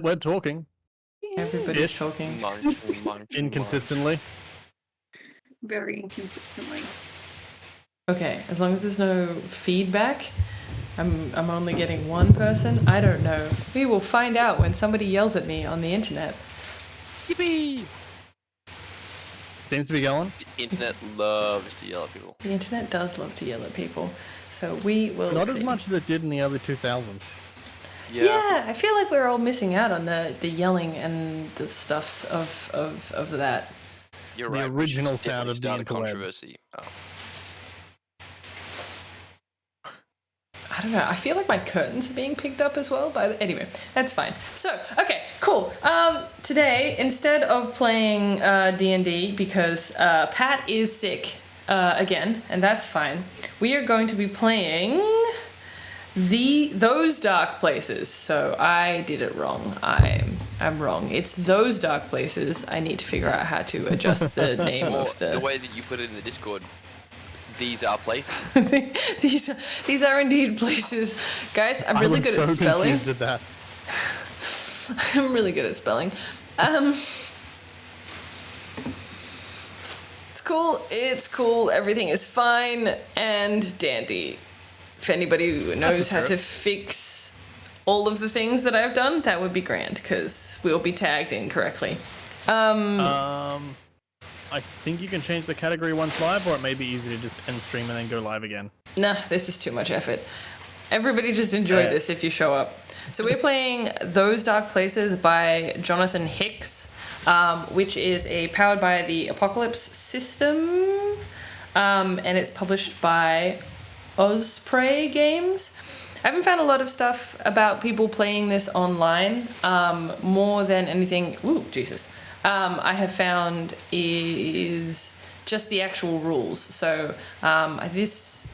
We're talking. Everybody's Ish. talking. Inconsistently. Very inconsistently. Okay, as long as there's no feedback, I'm only getting one person. I don't know. We will find out when somebody yells at me on the internet. Yippee! Seems to be going. The internet loves to yell at people. The internet does love to yell at people, so we will Not see. as much as it did in the early 2000s. Yeah, I feel like we're all missing out on the yelling and the stuffs of that. You're The right. original sound of the start a interwebs. controversy. Oh. I don't know. I feel like my curtains are being picked up as well. But anyway, that's fine. So, okay, cool. Today, instead of playing D&D, because Pat is sick again, and that's fine, we are going to be playing Those Dark Places. So I did it wrong. I'm wrong. It's Those Dark Places. I need to figure out how to adjust the name Or of the way that you put it in the Discord. These are places. these are indeed places. Guys, I'm really good at spelling. Confused at that. I'm really good at spelling. It's cool, everything is fine and dandy. If anybody who knows how to fix all of the things that I've done, that would be grand, because we'll be tagged incorrectly. I think you can change the category once live, or it may be easy to just end stream and then go live again. Nah, this is too much effort. Everybody just enjoy this if you show up. So we're playing Those Dark Places by Jonathan Hicks, which is a Powered by the Apocalypse system, and it's published by Osprey Games. I haven't found a lot of stuff about people playing this online, more than anything. Ooh, Jesus. I have found is just the actual rules. So this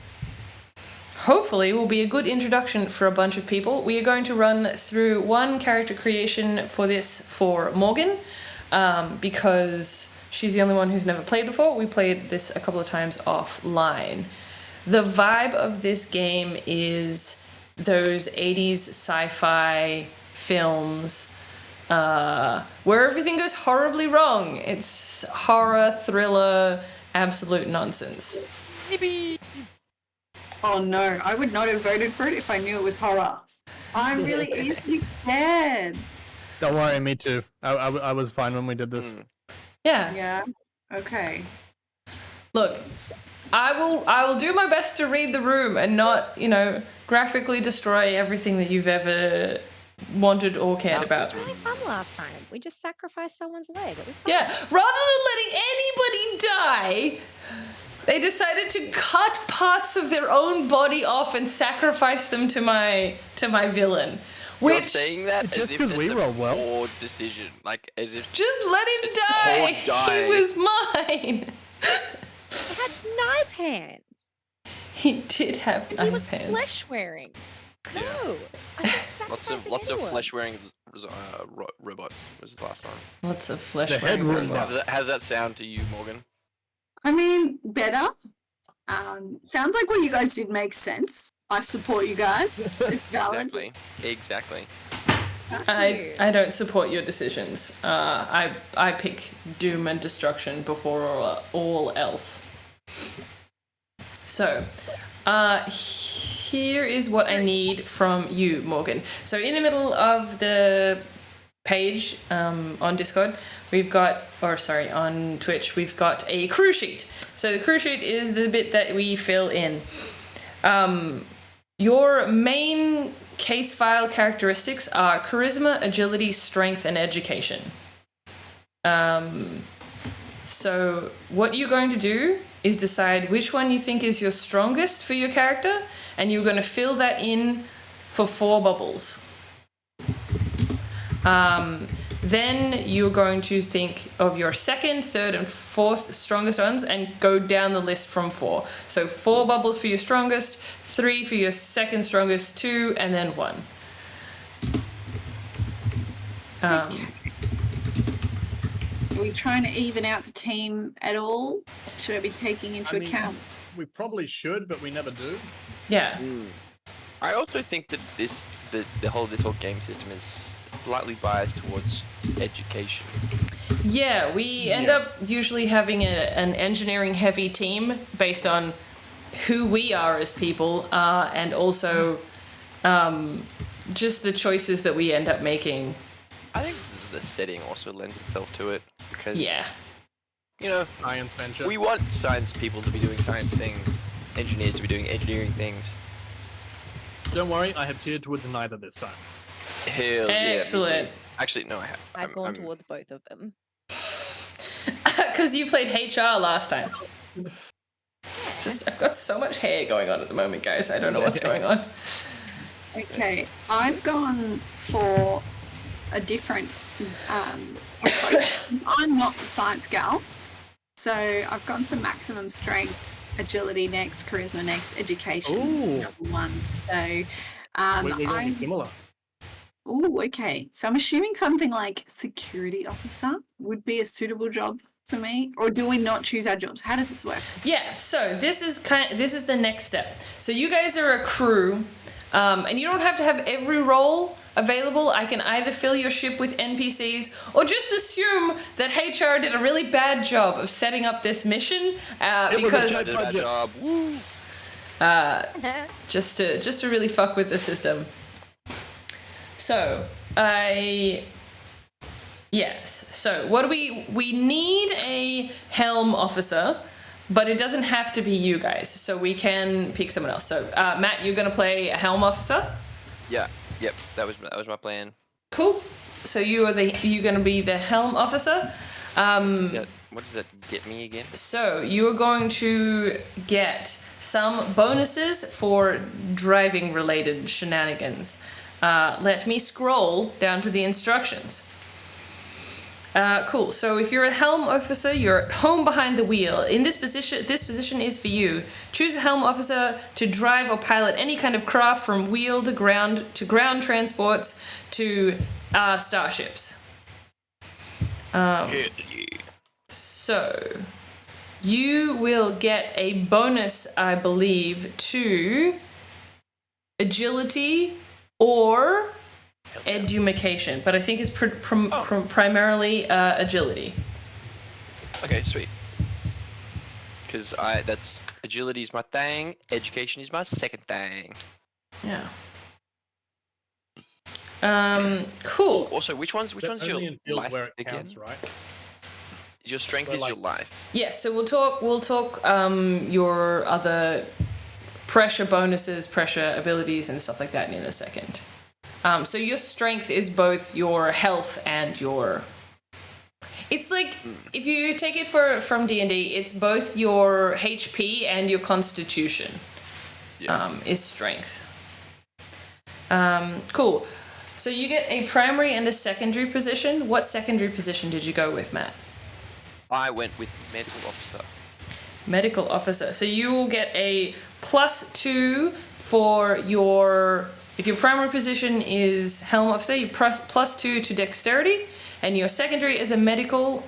hopefully will be a good introduction for a bunch of people. We are going to run through one character creation for this for Morgan, because she's the only one who's never played before. We played this a couple of times offline. The vibe of this game is those 80s sci-fi films where everything goes horribly wrong. It's horror, thriller, absolute nonsense. Oh no, I would not have voted for it if I knew it was horror. I'm really easily scared. Don't worry, me too. I was fine when we did this. Yeah. Yeah. Okay. Look, I will do my best to read the room and not, graphically destroy everything that you've ever wanted or cared about. It was really fun last time. We just sacrificed someone's leg. It was fun. Yeah, rather than letting anybody die, they decided to cut parts of their own body off and sacrifice them to my villain. You're Which saying that Just as if 'cause that's we a roll well. poor decision, like as if just let him It's die. called die. He was mine. It had knife hands. He did have And he was knife hands. flesh wearing. No. I'm not lots sacrificing of anyone. flesh wearing robots was the last one. Lots of flesh. The head wearing wound. robots. How's that sound to you, Morgan? I mean, better. Sounds like what you guys did makes sense. I support you guys. It's valid. Exactly. I don't support your decisions. I pick doom and destruction before all else. So, here is what I need from you, Morgan. So in the middle of the page on Discord, on Twitch, we've got a crew sheet. So the crew sheet is the bit that we fill in. Your main case file characteristics are charisma, agility, strength, and education. So what you're going to do is decide which one you think is your strongest for your character, and you're going to fill that in for 4 bubbles. Then you're going to think of your second, third, and fourth strongest ones and go down the list from 4. So 4 bubbles for your strongest, 3 for your second strongest, 2, and then 1. Are we trying to even out the team at all? Should I be taking into account? We probably should, but we never do. Yeah. I also think that this whole game system is slightly biased towards education. Yeah, we end up usually having an engineering heavy team based on who we are as people, and also just the choices that we end up making. I think the setting also lends itself to it because Science venture. we want science people to be doing science things, engineers to be doing engineering things. Don't worry, I have tiered towards neither this time. Hell yeah, me too. Excellent. Actually, no, I have. I've gone towards both of them. Because you played HR last time. I've got so much hair going on at the moment, guys. I don't know what's going on. Okay, I've gone for a different approach. Since I'm not the science gal, so I've gone for maximum strength, agility next, charisma next, education Ooh. number 1. So We're really similar. Ooh, okay. So I'm assuming something like security officer would be a suitable job for me, or do we not choose our jobs? How does this work? Yeah, so this is the next step. So you guys are a crew, and you don't have to have every role available. I can either fill your ship with NPCs or just assume that HR did a really bad job of setting up this mission because Did a bad job. Woo. just to really fuck with the system. So so what do we need a helm officer, but it doesn't have to be you guys, so we can pick someone else. So Matt, you're gonna play a helm officer. Yeah. Yep. That was my plan. Cool. So you're gonna be the helm officer. What does that get me again? So you're going to get some bonuses for driving related shenanigans. Let me scroll down to the instructions. Cool. So if you're a helm officer, you're at home behind the wheel. In this position is for you. Choose a helm officer to drive or pilot any kind of craft from wheel to ground transports to starships. So you will get a bonus, I believe, to agility or education, but I think it's primarily agility. Okay, sweet. Because that's agility is my thing, education is my second thing. Yeah. Cool. Also, which one's Only your in fields life where it again? counts, right? Your strength Where, is your like- life. Yes. So we'll talk your other pressure bonuses, pressure abilities, and stuff like that in a second. So your strength is both your health and your. It's like if you take it from D&D, it's both your HP and your Constitution. Yeah. Is strength. Cool. So you get a primary and a secondary position. What secondary position did you go with, Matt? I went with medical officer. Medical officer. So you will get a +2 for your. If your primary position is helm officer, you +2 to dexterity, and your secondary as a medical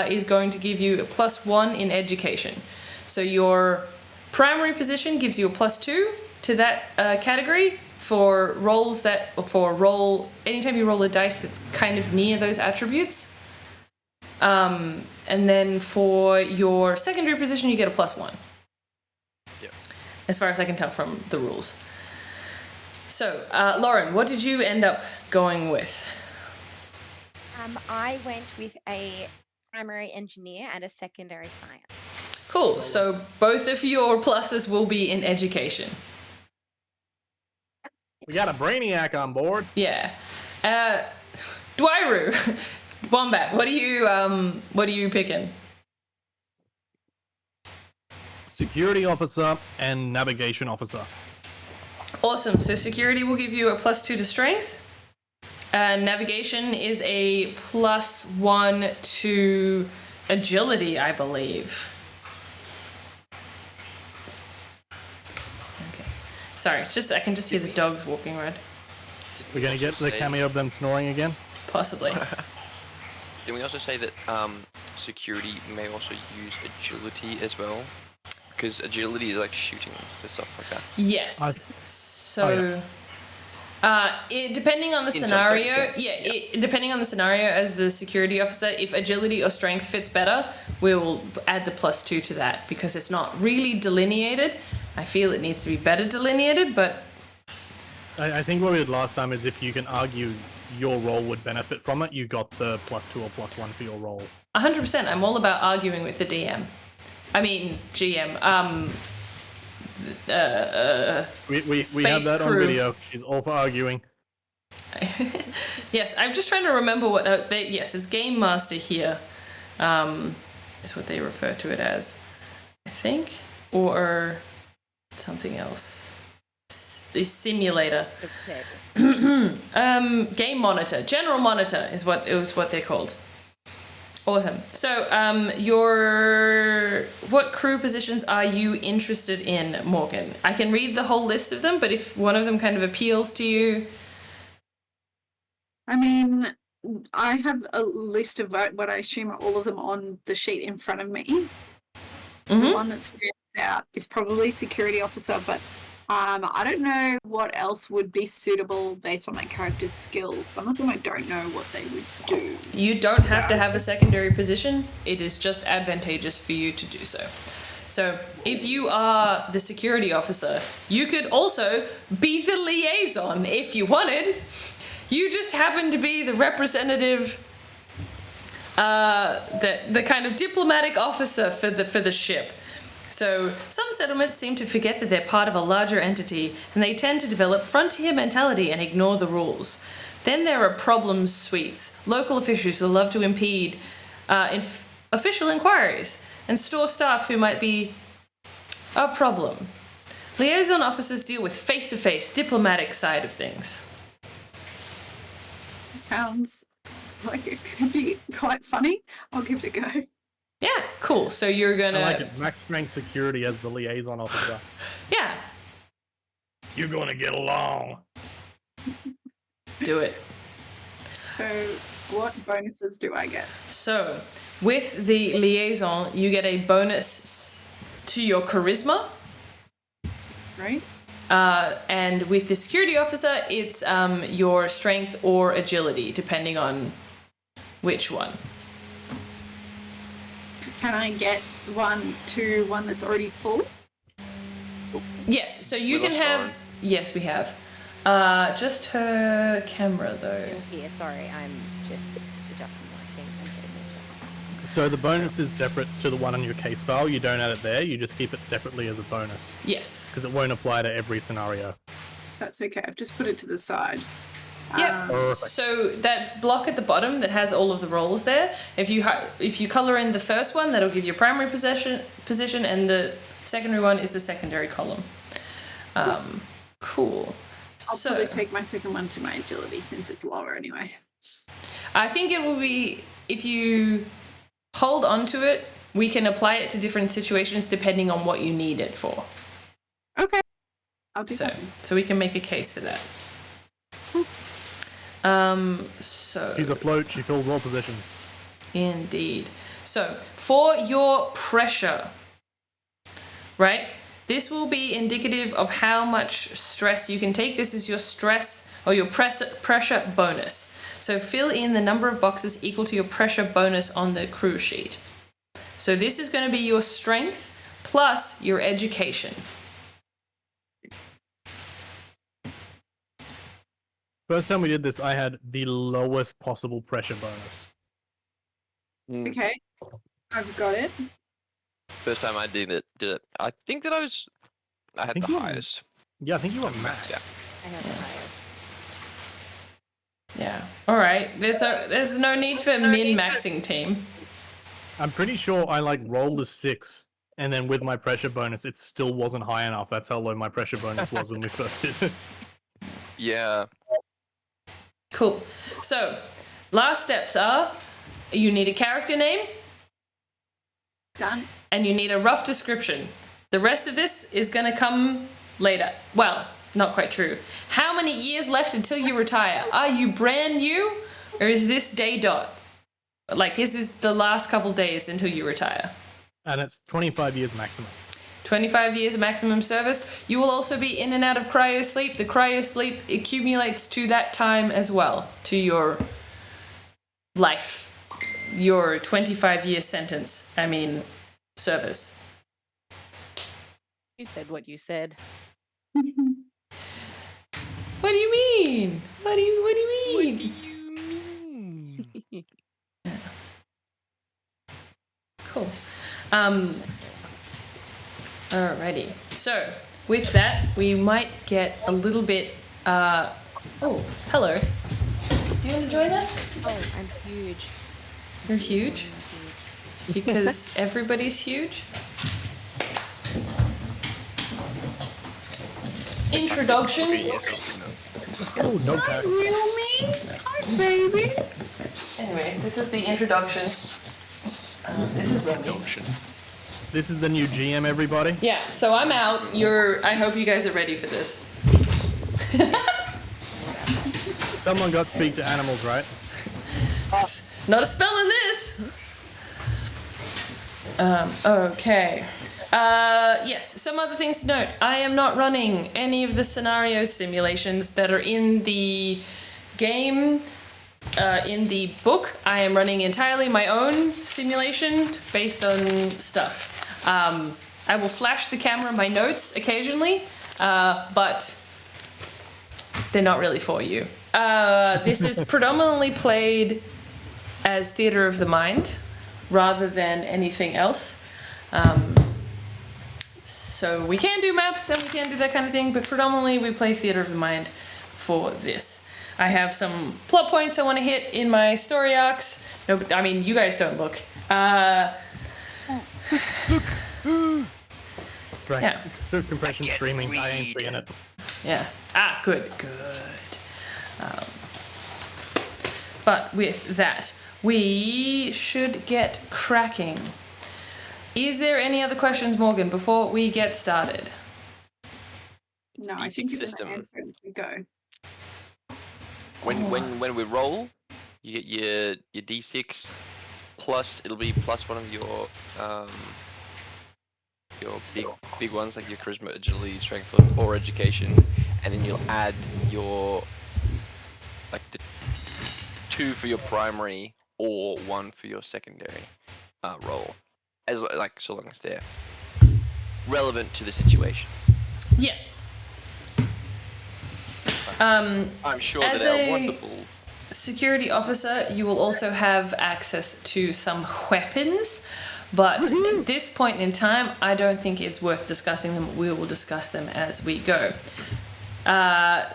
is going to give you a +1 in education. So your primary position gives you a +2 to that category for rolls anytime you roll a dice that's kind of near those attributes. And then for your secondary position, you get a +1. Yeah. As far as I can tell from the rules. So, Lauren, what did you end up going with? I went with a primary engineer and a secondary science. Cool. So both of your pluses will be in education. We got a brainiac on board. Yeah. Dwairu, Wombat, what are you picking? Security officer and navigation officer. Awesome. So security will give you a +2 to strength. Navigation is a +1 to agility, I believe. Okay. Sorry, it's just I can just hear the dogs walking around. We're gonna get the cameo of them snoring again. Possibly. Did we also say that security may also use agility as well? Because agility is like shooting and stuff like that. Yes. So, depending on the In some scenario, circumstances, depending on the scenario, as the security officer, if agility or strength fits better, we'll add the +2 to that because it's not really delineated. I feel it needs to be better delineated, but I think what we did last time is if you can argue your role would benefit from it, you got the +2 or +1 for your role. 100%. I'm all about arguing with the DM. I mean, GM. We have Space that on crew. video. She's all for arguing. Yes, I'm just trying to remember what. Yes, it's Game Master here. Is what they refer to it as, I think, or something else. The simulator. Okay. Game monitor, general monitor is what they're called. Awesome. So, what crew positions are you interested in, Morgan? I can read the whole list of them, but if one of them kind of appeals to you, I mean, I have a list of what I assume are all of them on the sheet in front of me. The Mhm. one that stands out is probably security officer, but I don't know what else would be suitable based on my character's skills. Some of them I don't know what they would do. you don't have to have a secondary position. It is just advantageous for you to do so. So, if you are the security officer, you could also be the liaison if you wanted. You just happen to be the representative, the kind of diplomatic officer for the ship. So some settlements seem to forget that they're part of a larger entity, and they tend to develop frontier mentality and ignore the rules. Then there are problem suites, local officials who love to impede official inquiries, and store staff who might be a problem. Liaison officers deal with face-to-face diplomatic side of things. Sounds like it could be quite funny. I'll give it a go. Yeah, cool. So you're gonna. I like it. Max strength security as the liaison officer. Yeah, You're gonna get along. do it. So, what bonuses do I get? So, with the liaison, you get a bonus to your charisma, Right? and with the security officer, it's your strength or agility, depending on which one. Can I get one that's already full? Yes, so you We can lost have. Lauren. Yes, we have. Just her camera though. In here, sorry, I'm just adjusting my team and getting it. So the bonus is separate to the one on your case file. You don't add it there. You just keep it separately as a bonus Yes. because it won't apply to every scenario. That's okay. I've just put it to the side. Yeah. Perfect. So that block at the bottom that has all of the roles there, if you color in the first one, that'll give you primary position, and the secondary one is the secondary column. Cool. I'll So probably take my second one to my agility since it's lower anyway. I think it will be, if you hold on to it, we can apply it to different situations depending on what you need it for. Okay. I'll do So, that. so we can make a case for that. So She's afloat. She fills all positions. indeed. So for your pressure, right? This will be indicative of how much stress you can take. This is your stress or your pressure bonus. So fill in the number of boxes equal to your pressure bonus on the crew sheet. So this is going to be your strength plus your education. First time we did this, I had the lowest possible pressure bonus. Okay. I've got it. First time I did it. I think that I had think the you- highest. Yeah, I think you were max. Yeah. I have the highest. Yeah. All right. There's no need for min-maxing team. I'm pretty sure I rolled a 6, and then with my pressure bonus, it still wasn't high enough. That's how low my pressure bonus was when we first did it. Yeah. Cool. So, last steps are you need a character name Done. and you need a rough description. The rest of this is going to come later. Well, not quite true. How many years left until you retire? Are you brand new or is this day dot? Is this the last couple days until you retire? And it's 25 years maximum. 25 years maximum service. You will also be in and out of cryo sleep. The cryo sleep accumulates to that time as well, to your life, your 25-year sentence. Service. You said what you said. What do you mean? What do you mean? Cool. Alrighty. So with that, we might get a little bit. Oh, hello. Do you want to join us? Oh, I'm huge. You're huge I'm huge. because everybody's huge. Introduction. Oh, no pack. Real me? Hi, baby. Anyway, this is the introduction. This is Remy. This is the new GM, everybody. Yeah, so I'm out. I hope you guys are ready for this. Someone got speak to animals, right? Not a spell in this. Okay. Yes, some other things to note. I am not running any of the scenario simulations that are in the game. In the book, I am running entirely my own simulation based on stuff. I will flash the camera my notes occasionally, but they're not really for you. This is predominantly played as theater of the mind rather than anything else. So we can do maps and we can do that kind of thing, but predominantly we play theater of the mind for this. I have some plot points I want to hit in my story arcs. No, but, you guys don't look. Right. Yeah. So compression streaming, I ain't seeing it. Yeah. Good. But with that, we should get cracking. Is there any other questions, Morgan, before we get started? No, I Basic think you're going to system. answer as we go. When we roll, you get your d6 plus it'll be plus one of your big ones like your charisma, agility, strength, or education, and then you'll add your like the 2 for your primary or 1 for your secondary roll, as like so long as they're relevant to the situation. Yeah. I'm sure As that our a- wonderful Security officer, you will also have access to some weapons, but at this point in time, I don't think it's worth discussing them. We will discuss them as we go.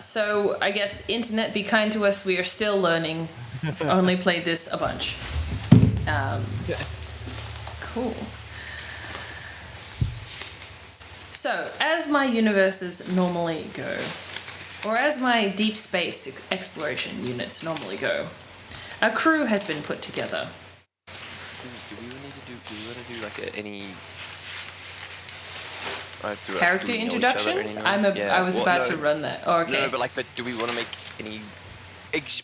So I guess internet, be kind to us. We are still learning. I've only played this a bunch. Cool. So, as my universes normally go, or as my deep space exploration units normally go, a crew has been put together. Do we want to do like any Character do we know each other introductions? anymore? I was about no, to run that. Oh, okay. No, but do we want to make any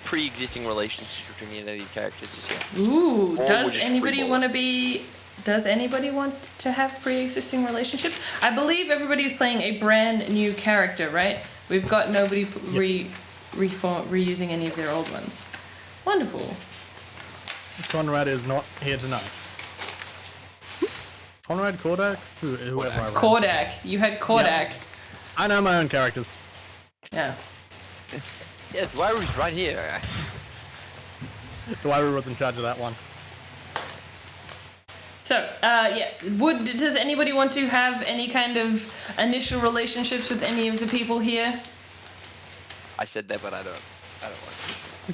pre-existing relationships between any of these characters this year? Ooh, Or does we'll just anybody freeball want to it. be? Does anybody want to have pre-existing relationships? I believe everybody's playing a brand new character, right? We've got nobody reusing any of their old ones. Wonderful. Conrad is not here tonight. Conrad, Kordak? Whoever I ran. Kordak. You had Kordak. I know my own characters. Yeah. Yes, Wyru's right here. Dwyru was in charge of that one. So, yes. Does anybody want to have any kind of initial relationships with any of the people here? I said that, but I don't want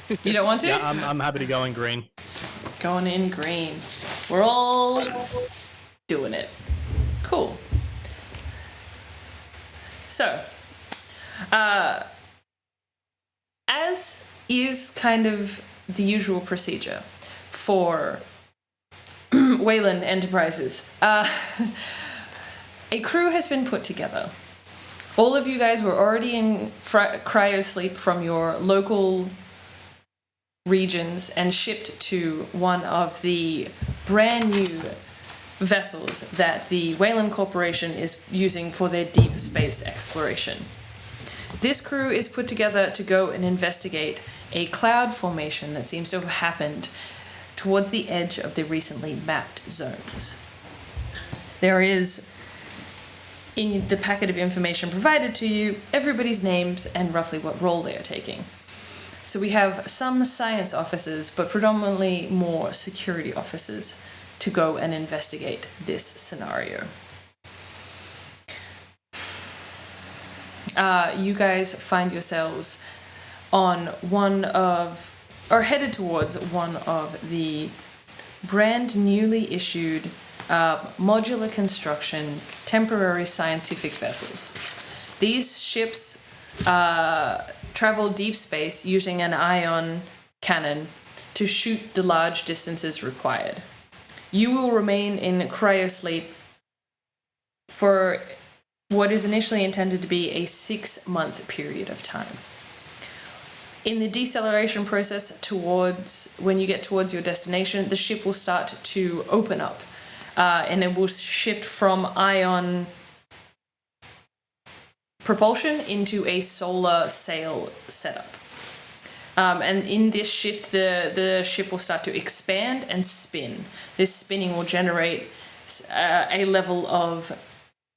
to. You don't want to? Yeah, I'm happy to go in green. Going in green. We're all doing it. Cool. So, as is kind of the usual procedure for Wayland Enterprises, a crew has been put together. All of you guys were already in cryo sleep from your local regions and shipped to one of the brand new vessels that the Wayland Corporation is using for their deep space exploration. This crew is put together to go and investigate a cloud formation that seems to have happened towards the edge of the recently mapped zones. There is, in the packet of information provided to you, everybody's names and roughly what role they are taking. So we have some science officers, but predominantly more security officers to go and investigate this scenario. You guys find yourselves on headed towards one of the brand newly issued modular construction temporary scientific vessels. These ships travel deep space using an ion cannon to shoot the large distances required. You will remain in cryosleep for what is initially intended to be a 6-month period of time. In the deceleration process when you get towards your destination, the ship will start to open up and it will shift from ion propulsion into a solar sail setup. And in this shift, the ship will start to expand and spin. This spinning will generate a level of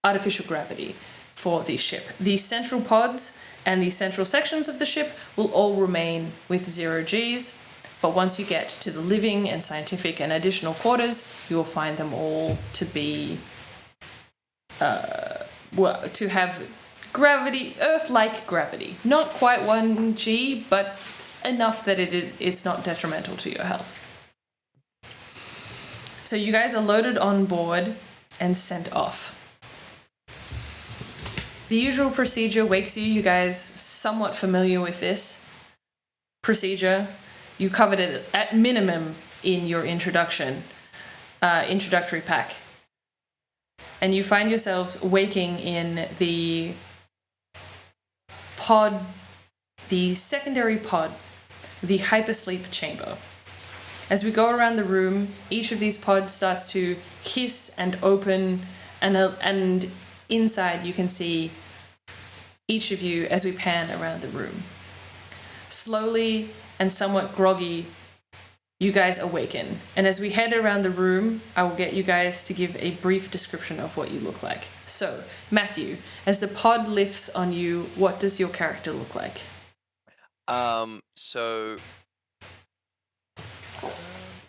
artificial gravity for the ship. The central pods and the central sections of the ship will all remain with 0 Gs, but once you get to the living and scientific and additional quarters, you will find them all to be, to have gravity, Earth-like gravity. Not quite 1 G, but enough that it's not detrimental to your health. So you guys are loaded on board and sent off. The usual procedure wakes you guys somewhat familiar with this procedure. You covered it at minimum in your introductory pack. And you find yourselves waking in the pod, the secondary pod, the hypersleep chamber. As we go around the room, each of these pods starts to hiss and open, and inside you can see each of you as we pan around the room. Slowly and somewhat groggy, you guys awaken. And as we head around the room, I will get you guys to give a brief description of what you look like. So, Matthew, as the pod lifts on you, what does your character look like? So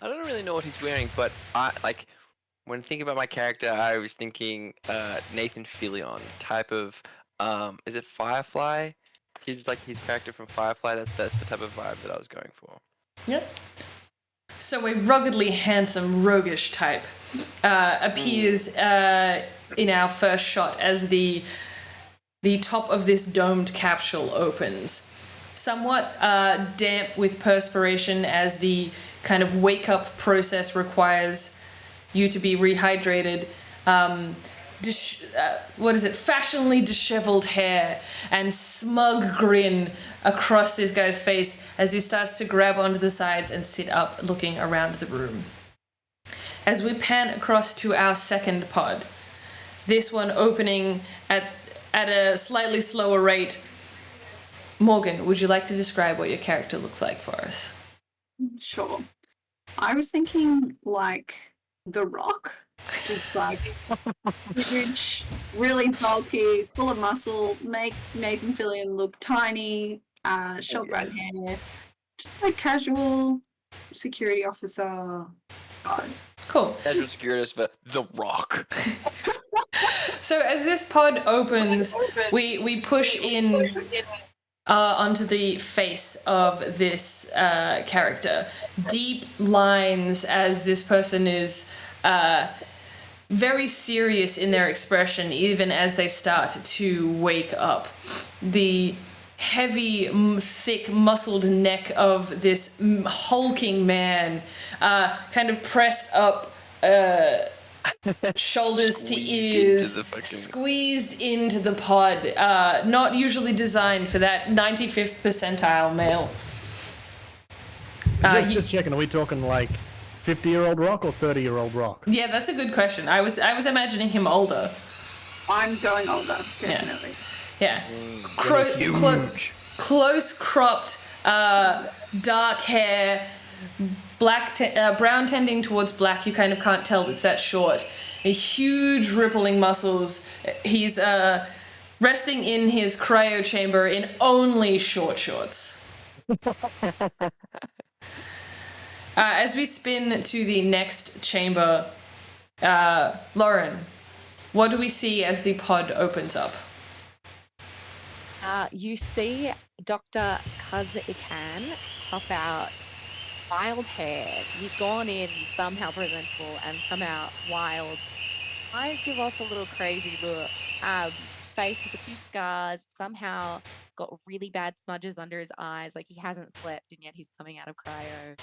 I don't really know what he's wearing, but when thinking about my character, I was thinking Nathan Fillion type of is it Firefly? He's like his character from Firefly. That's the type of vibe that I was going for. Yep. So a ruggedly handsome, roguish type appears in our first shot as the top of this domed capsule opens. Somewhat damp with perspiration as the kind of wake-up process requires you to be rehydrated. Fashionably disheveled hair and smug grin across this guy's face as he starts to grab onto the sides and sit up, looking around the room. As we pan across to our second pod, this one opening at a slightly slower rate. Morgan, would you like to describe what your character looks like for us? Sure. I was thinking like The Rock, just like huge, really bulky, full of muscle, make Nathan Fillion look tiny, short brown hair, just like casual security officer vibe. Cool. Casual security for The Rock. So as this pod opens, we push in onto the face of this character. Deep lines as this person is very serious in their expression, even as they start to wake up. The heavy, thick, muscled neck of this hulking man, kind of pressed up, shoulders to ears, squeezed into the pod. Not usually designed for that 95th percentile male. Just checking, are we talking like 50-year-old Rock or 30-year-old Rock? Yeah, that's a good question. I was imagining him older. I'm going older, definitely. Yeah. Close cropped, dark hair, brown tending towards black. You kind of can't tell it's that short. Huge rippling muscles. He's resting in his cryo chamber in only short shorts. As we spin to the next chamber, Lauren, what do we see as the pod opens up? You see Dr. Kaz-Ikan pop out, wild hair. He's gone in somehow presentable and somehow wild. Eyes give off a little crazy look. Face with a few scars, somehow got really bad smudges under his eyes, like he hasn't slept and yet he's coming out of cryo.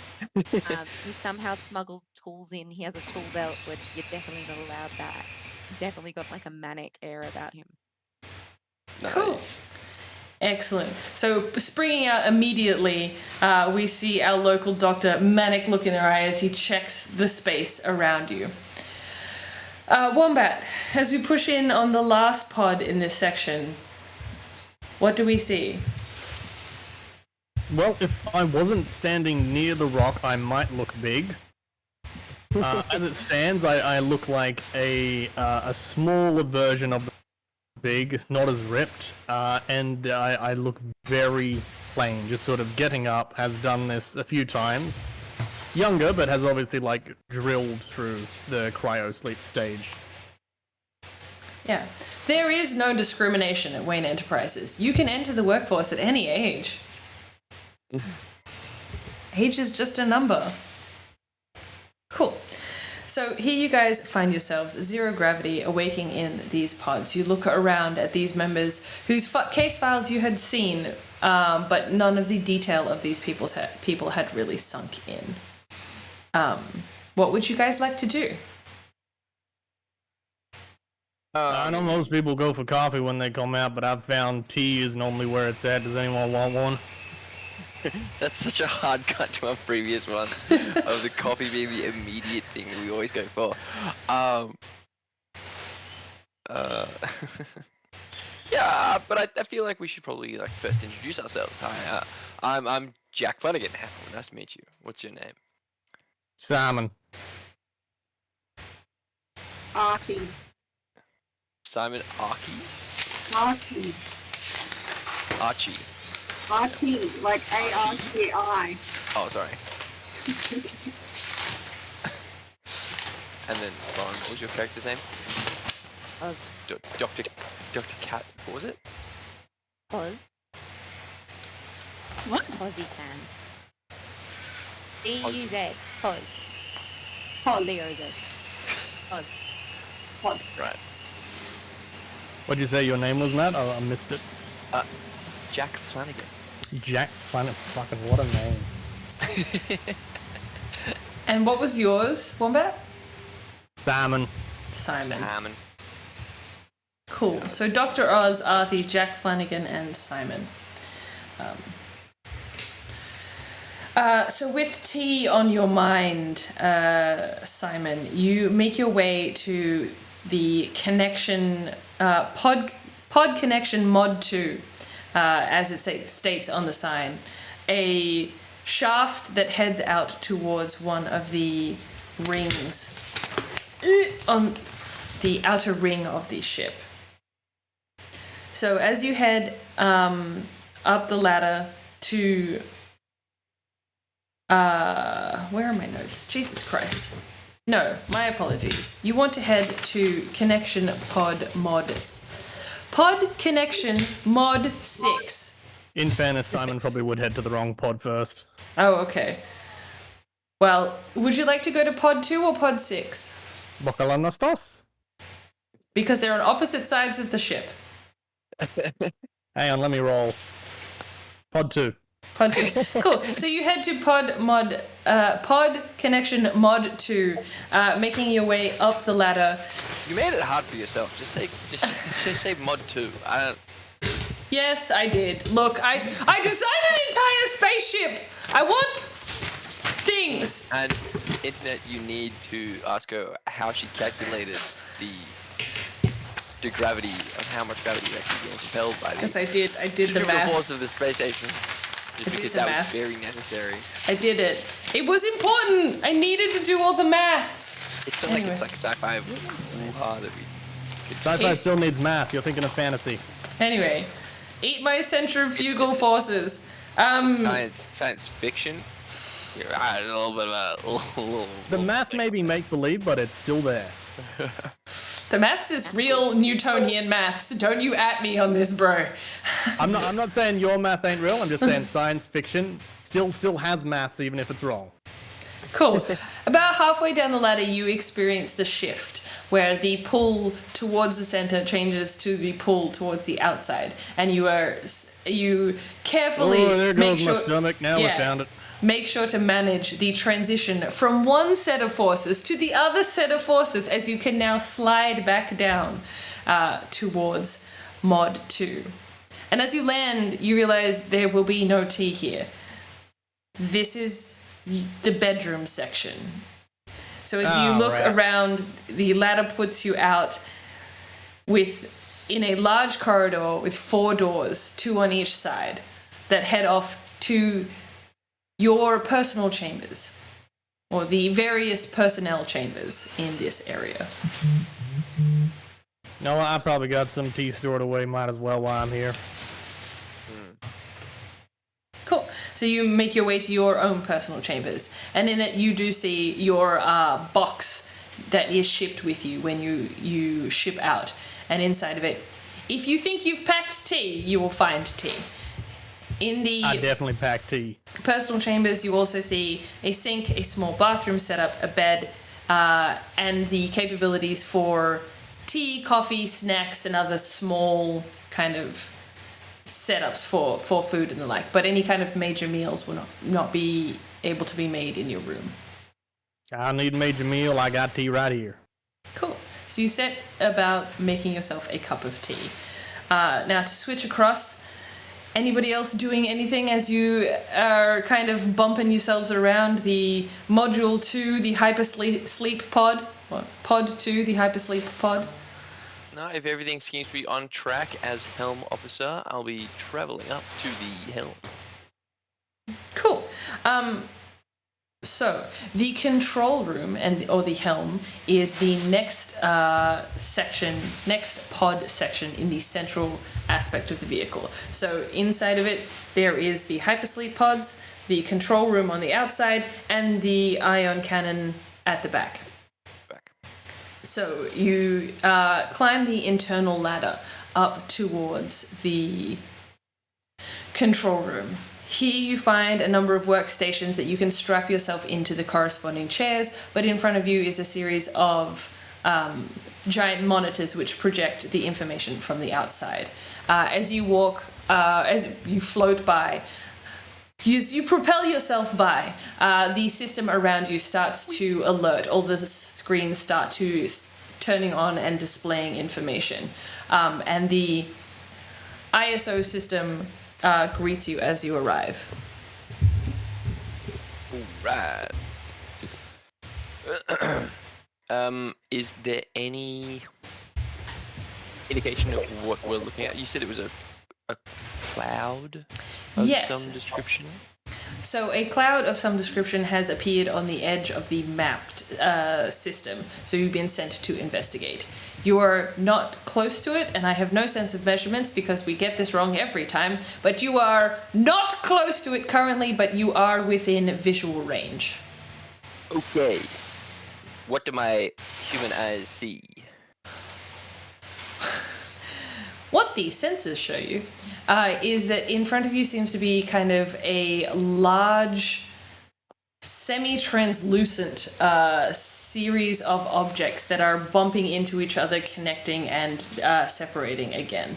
He somehow smuggled tools in. He has a tool belt, which you're definitely not allowed that. He's definitely got like a manic air about him. Nice. Cool. Excellent. So springing out immediately, we see our local doctor, manic look in their eye as he checks the space around you. Wombat, as we push in on the last pod in this section, what do we see? Well, if I wasn't standing near the rock, I might look big. As it stands, I look like a smaller version of the big, not as ripped, and I look very plain, just sort of getting up, has done this a few times. Younger, but has obviously like drilled through the cryo sleep stage. Yeah. There is no discrimination at Wayne Enterprises. You can enter the workforce at any age. Age is just a number. Cool. So here you guys find yourselves zero gravity, awaking in these pods. You look around at these members whose case files you had seen, but none of the detail of these people had really sunk in. What would you guys like to do? I know most people go for coffee when they come out, but I've found tea is normally where it's at. Does anyone want one? That's such a hard cut to our previous one of the coffee being the immediate thing we always go for. Yeah, but I feel like we should probably like first introduce ourselves. Hi, I'm Jack Flanagan. Nice to meet you. What's your name? Simon. Artie. Simon Archie? Artie. Archie. Artie, like A-R-T-I. Oh, sorry. And then, Lauren, what was your character's name? Dr. Cat, what was it? Pause. What? Aussie can. D-U-Z. Pause. Pause. D-O-Z. Pause. Pod. Right. What'd you say your name was, Matt? I missed it. Jack Flanagan. Jack Flanagan. Fucking what a name. And what was yours, Wombat? Simon. Simon. Salmon. Cool. So Dr. Oz, Artie, Jack Flanagan, and Simon. So with tea on your mind, Simon, you make your way to the connection pod connection mod 2, as it states on the sign, a shaft that heads out towards one of the rings on the outer ring of the ship. So as you head up the ladder to where are my notes? Jesus Christ. No, my apologies. You want to head to Connection Pod Mod. Pod Connection Mod 6. In fairness, Simon probably would head to the wrong pod first. Oh, okay. Well, would you like to go to Pod 2 or Pod 6? Bocalanastos? Because they're on opposite sides of the ship. Hang on, let me roll. Pod 2. Pod 2. Cool. So you head to Pod Connection Mod 2, making your way up the ladder. You made it hard for yourself. Just say mod 2. I don't. Yes, I did. Look, I designed an entire spaceship. I want things. And internet, you need to ask her how she calculated the gravity of how much gravity is actually being compelled by Yes, the I did the force math. of the space station. Just because the that maths. was very necessary. I did it. It was important. I needed to do all the maths. It's not like it's like sci-fi that we. Sci-fi It's- still needs math. You're thinking of fantasy. Anyway, eat my centrifugal forces. Science fiction. Yeah, a little bit of a The math may be make-believe, but it's still there. The maths is real Newtonian maths. Don't you at me on this, bro. I'm not saying your math ain't real. I'm just saying science fiction still has maths, even if it's wrong. Cool. About halfway down the ladder, you experience the shift, where the pull towards the center changes to the pull towards the outside, and you carefully Oh, there make goes sure. my stomach. Now Yeah. we found it. Make sure to manage the transition from one set of forces to the other set of forces, as you can now slide back down towards Mod 2. And as you land, you realize there will be no tea here. This is the bedroom section. So as you Oh, look right. around, the ladder puts you out in a large corridor with 4 doors, 2 on each side, that head off to your personal chambers, or the various personnel chambers in this area. No, I probably got some tea stored away. Might as well while I'm here. Cool. So you make your way to your own personal chambers, and in it you do see your box that is shipped with you when you ship out. And inside of it, if you think you've packed tea, you will find tea. In the I definitely pack tea. personal chambers, you also see a sink, a small bathroom setup, a bed, and the capabilities for tea, coffee, snacks, and other small kind of setups for food and the like. But any kind of major meals will not be able to be made in your room. I need a major meal. I got tea right here. Cool. So you set about making yourself a cup of tea. Now to switch across, anybody else doing anything as you are kind of bumping yourselves around the Module 2, the Hypersleep Pod? What? Pod 2, the Hypersleep Pod? No, if everything seems to be on track as Helm Officer, I'll be traveling up to the helm. Cool. So the control room or the helm is the next next pod section in the central aspect of the vehicle. So inside of it, there is the hypersleep pods, the control room on the outside, and the ion cannon at the back. So you climb the internal ladder up towards the control room. Here you find a number of workstations that you can strap yourself into the corresponding chairs, but in front of you is a series of giant monitors which project the information from the outside. As you walk, as you float by, you propel yourself by, the system around you starts to alert. All the screens start to turning on and displaying information. And the ISO system greets you as you arrive. Alright. Is there any indication of what we're looking at? You said it was a cloud of Yes. some description? So a cloud of some description has appeared on the edge of the mapped system, so you've been sent to investigate. You are not close to it, and I have no sense of measurements because we get this wrong every time, but you are not close to it currently, but you are within visual range. Okay. What do my human eyes see? What these sensors show you is that in front of you seems to be kind of a large, semi-translucent series of objects that are bumping into each other, connecting and separating again.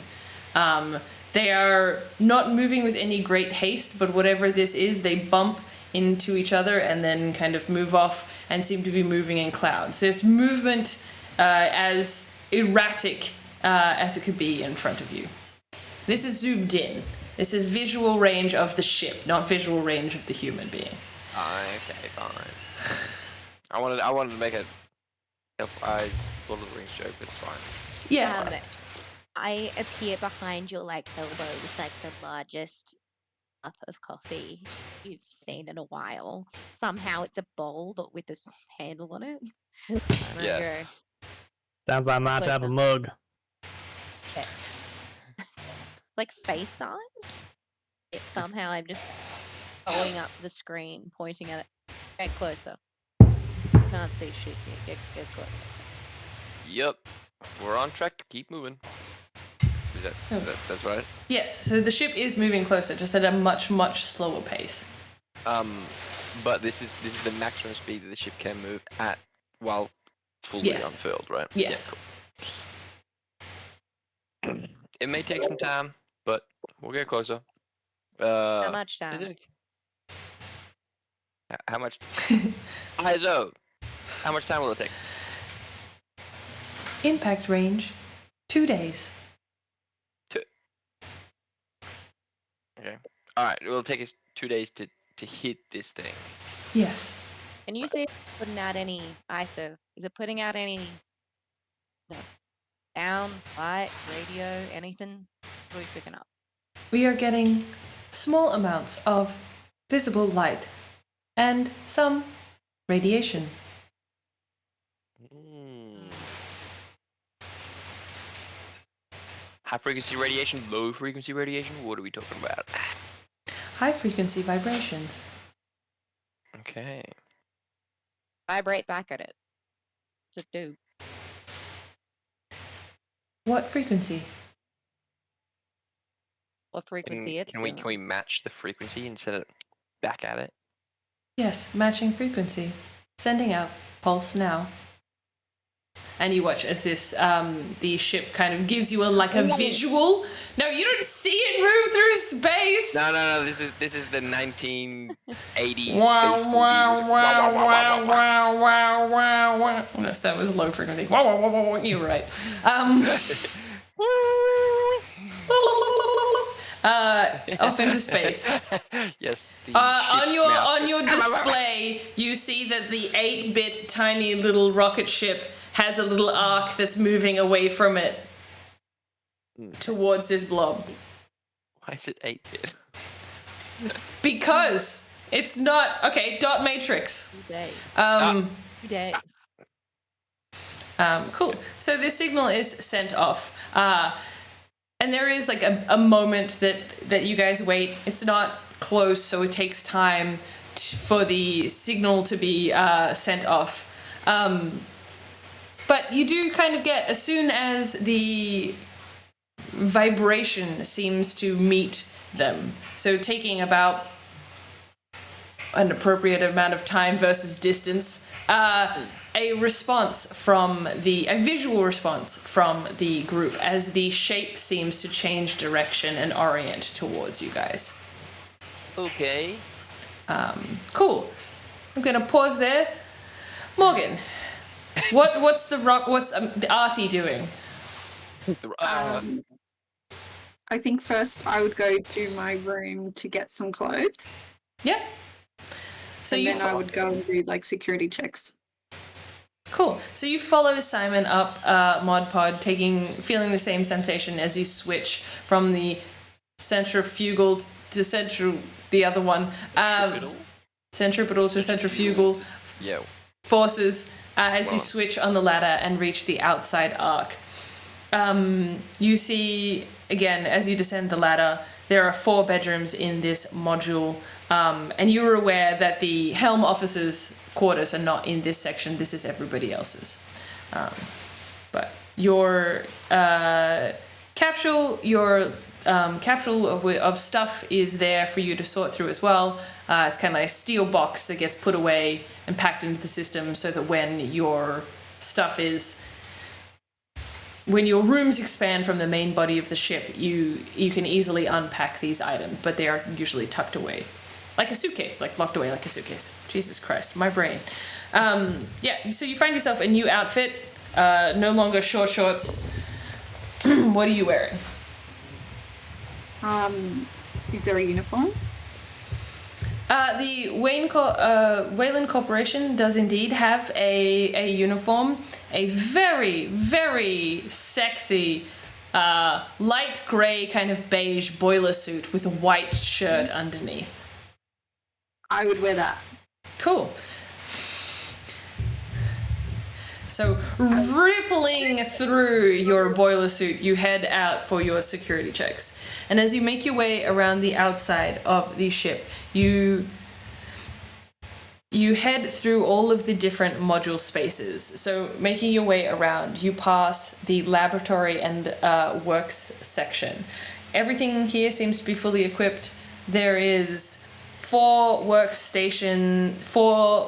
They are not moving with any great haste, but whatever this is, they bump into each other and then kind of move off and seem to be moving in clouds. There's movement as erratic as it could be in front of you. This is zoomed in. This is visual range of the ship, not visual range of the human being. Okay, fine. I wanted to make a Elf Eyes Lord of the Rings joke, but it's fine. Yes. I appear behind your elbow with the largest cup of coffee you've seen in a while. Somehow it's a bowl, but with a handle on it. Yeah. Sounds like my type of mug. Like face size. Somehow I'm just going up the screen, pointing at it. Get closer. Can't see shit here. Get closer. Yep. We're on track to keep moving. That's right? Yes, so the ship is moving closer, just at a much, much slower pace. But this is the maximum speed that the ship can move at while fully unfurled, right? Yes. Yeah, cool. It may take some time, but we'll get closer. How much time? How much? I know. How much time will it take? Impact range, 2 days. Okay. All right. It will take us 2 days to hit this thing. Yes. Can you see if it's putting out any ISO? Is it putting out any sound, light, radio, anything? What are we picking up? We are getting small amounts of visible light and some radiation. High frequency radiation, low frequency radiation? What are we talking about? High frequency vibrations. Okay. Vibrate back at it. What's it do? What frequency? What frequency it's Can doing? we match the frequency and set it back at it? Yes, matching frequency. Sending out pulse now. And you watch as this the ship kind of gives you a visual. No, you don't see it move through space. No. This is the 1980s. Wow, space wow, movies. wow, wow, wow, wow, wow, wow. Yes, that was low frequency. Wow, wow, wow, wow, wow. You're right. Off into space. Yes. the On ship your mouse goes, display, you see that the 8-bit tiny little rocket ship has a little arc that's moving away from it towards this blob. Why is it 8-bit? Because it's not okay. Dot matrix. 2 days. 2 days. Cool. So this signal is sent off, and there is like a moment that you guys wait. It's not close, so it takes time for the signal to be sent off. But you do kind of get, as soon as the vibration seems to meet them, so taking about an appropriate amount of time versus distance, a visual response from the group as the shape seems to change direction and orient towards you guys. Okay. Cool. I'm gonna pause there. Morgan, what's the Artie doing? I think first I would go to my room to get some clothes. Yeah. So And you then I would go and do like security checks. Cool. So you follow Simon up Mod Pod, feeling the same sensation as you switch from the centrifugal to the other one. Centripetal to centrifugal Yeah. forces as you switch on the ladder and reach the outside arc. You see, again, as you descend the ladder, there are 4 bedrooms in this module, and you're aware that the helm officers' quarters are not in this section. This is everybody else's. But your capsule, capsule of stuff is there for you to sort through as well. It's kind of like a steel box that gets put away and packed into the system so that when your rooms expand from the main body of the ship, you can easily unpack these items, but they are usually tucked away. Like a suitcase, like locked away like a suitcase. Jesus Christ, my brain. So you find yourself a new outfit, no longer short shorts. What are you wearing? Is there a uniform? The Wayland Corporation does indeed have a uniform, a very, very sexy light grey kind of beige boiler suit with a white shirt underneath. I would wear that. Cool. So, rippling through your boiler suit, you head out for your security checks. And as you make your way around the outside of the ship, you head through all of the different module spaces. So, making your way around, you pass the laboratory and works section. Everything here seems to be fully equipped. There is 4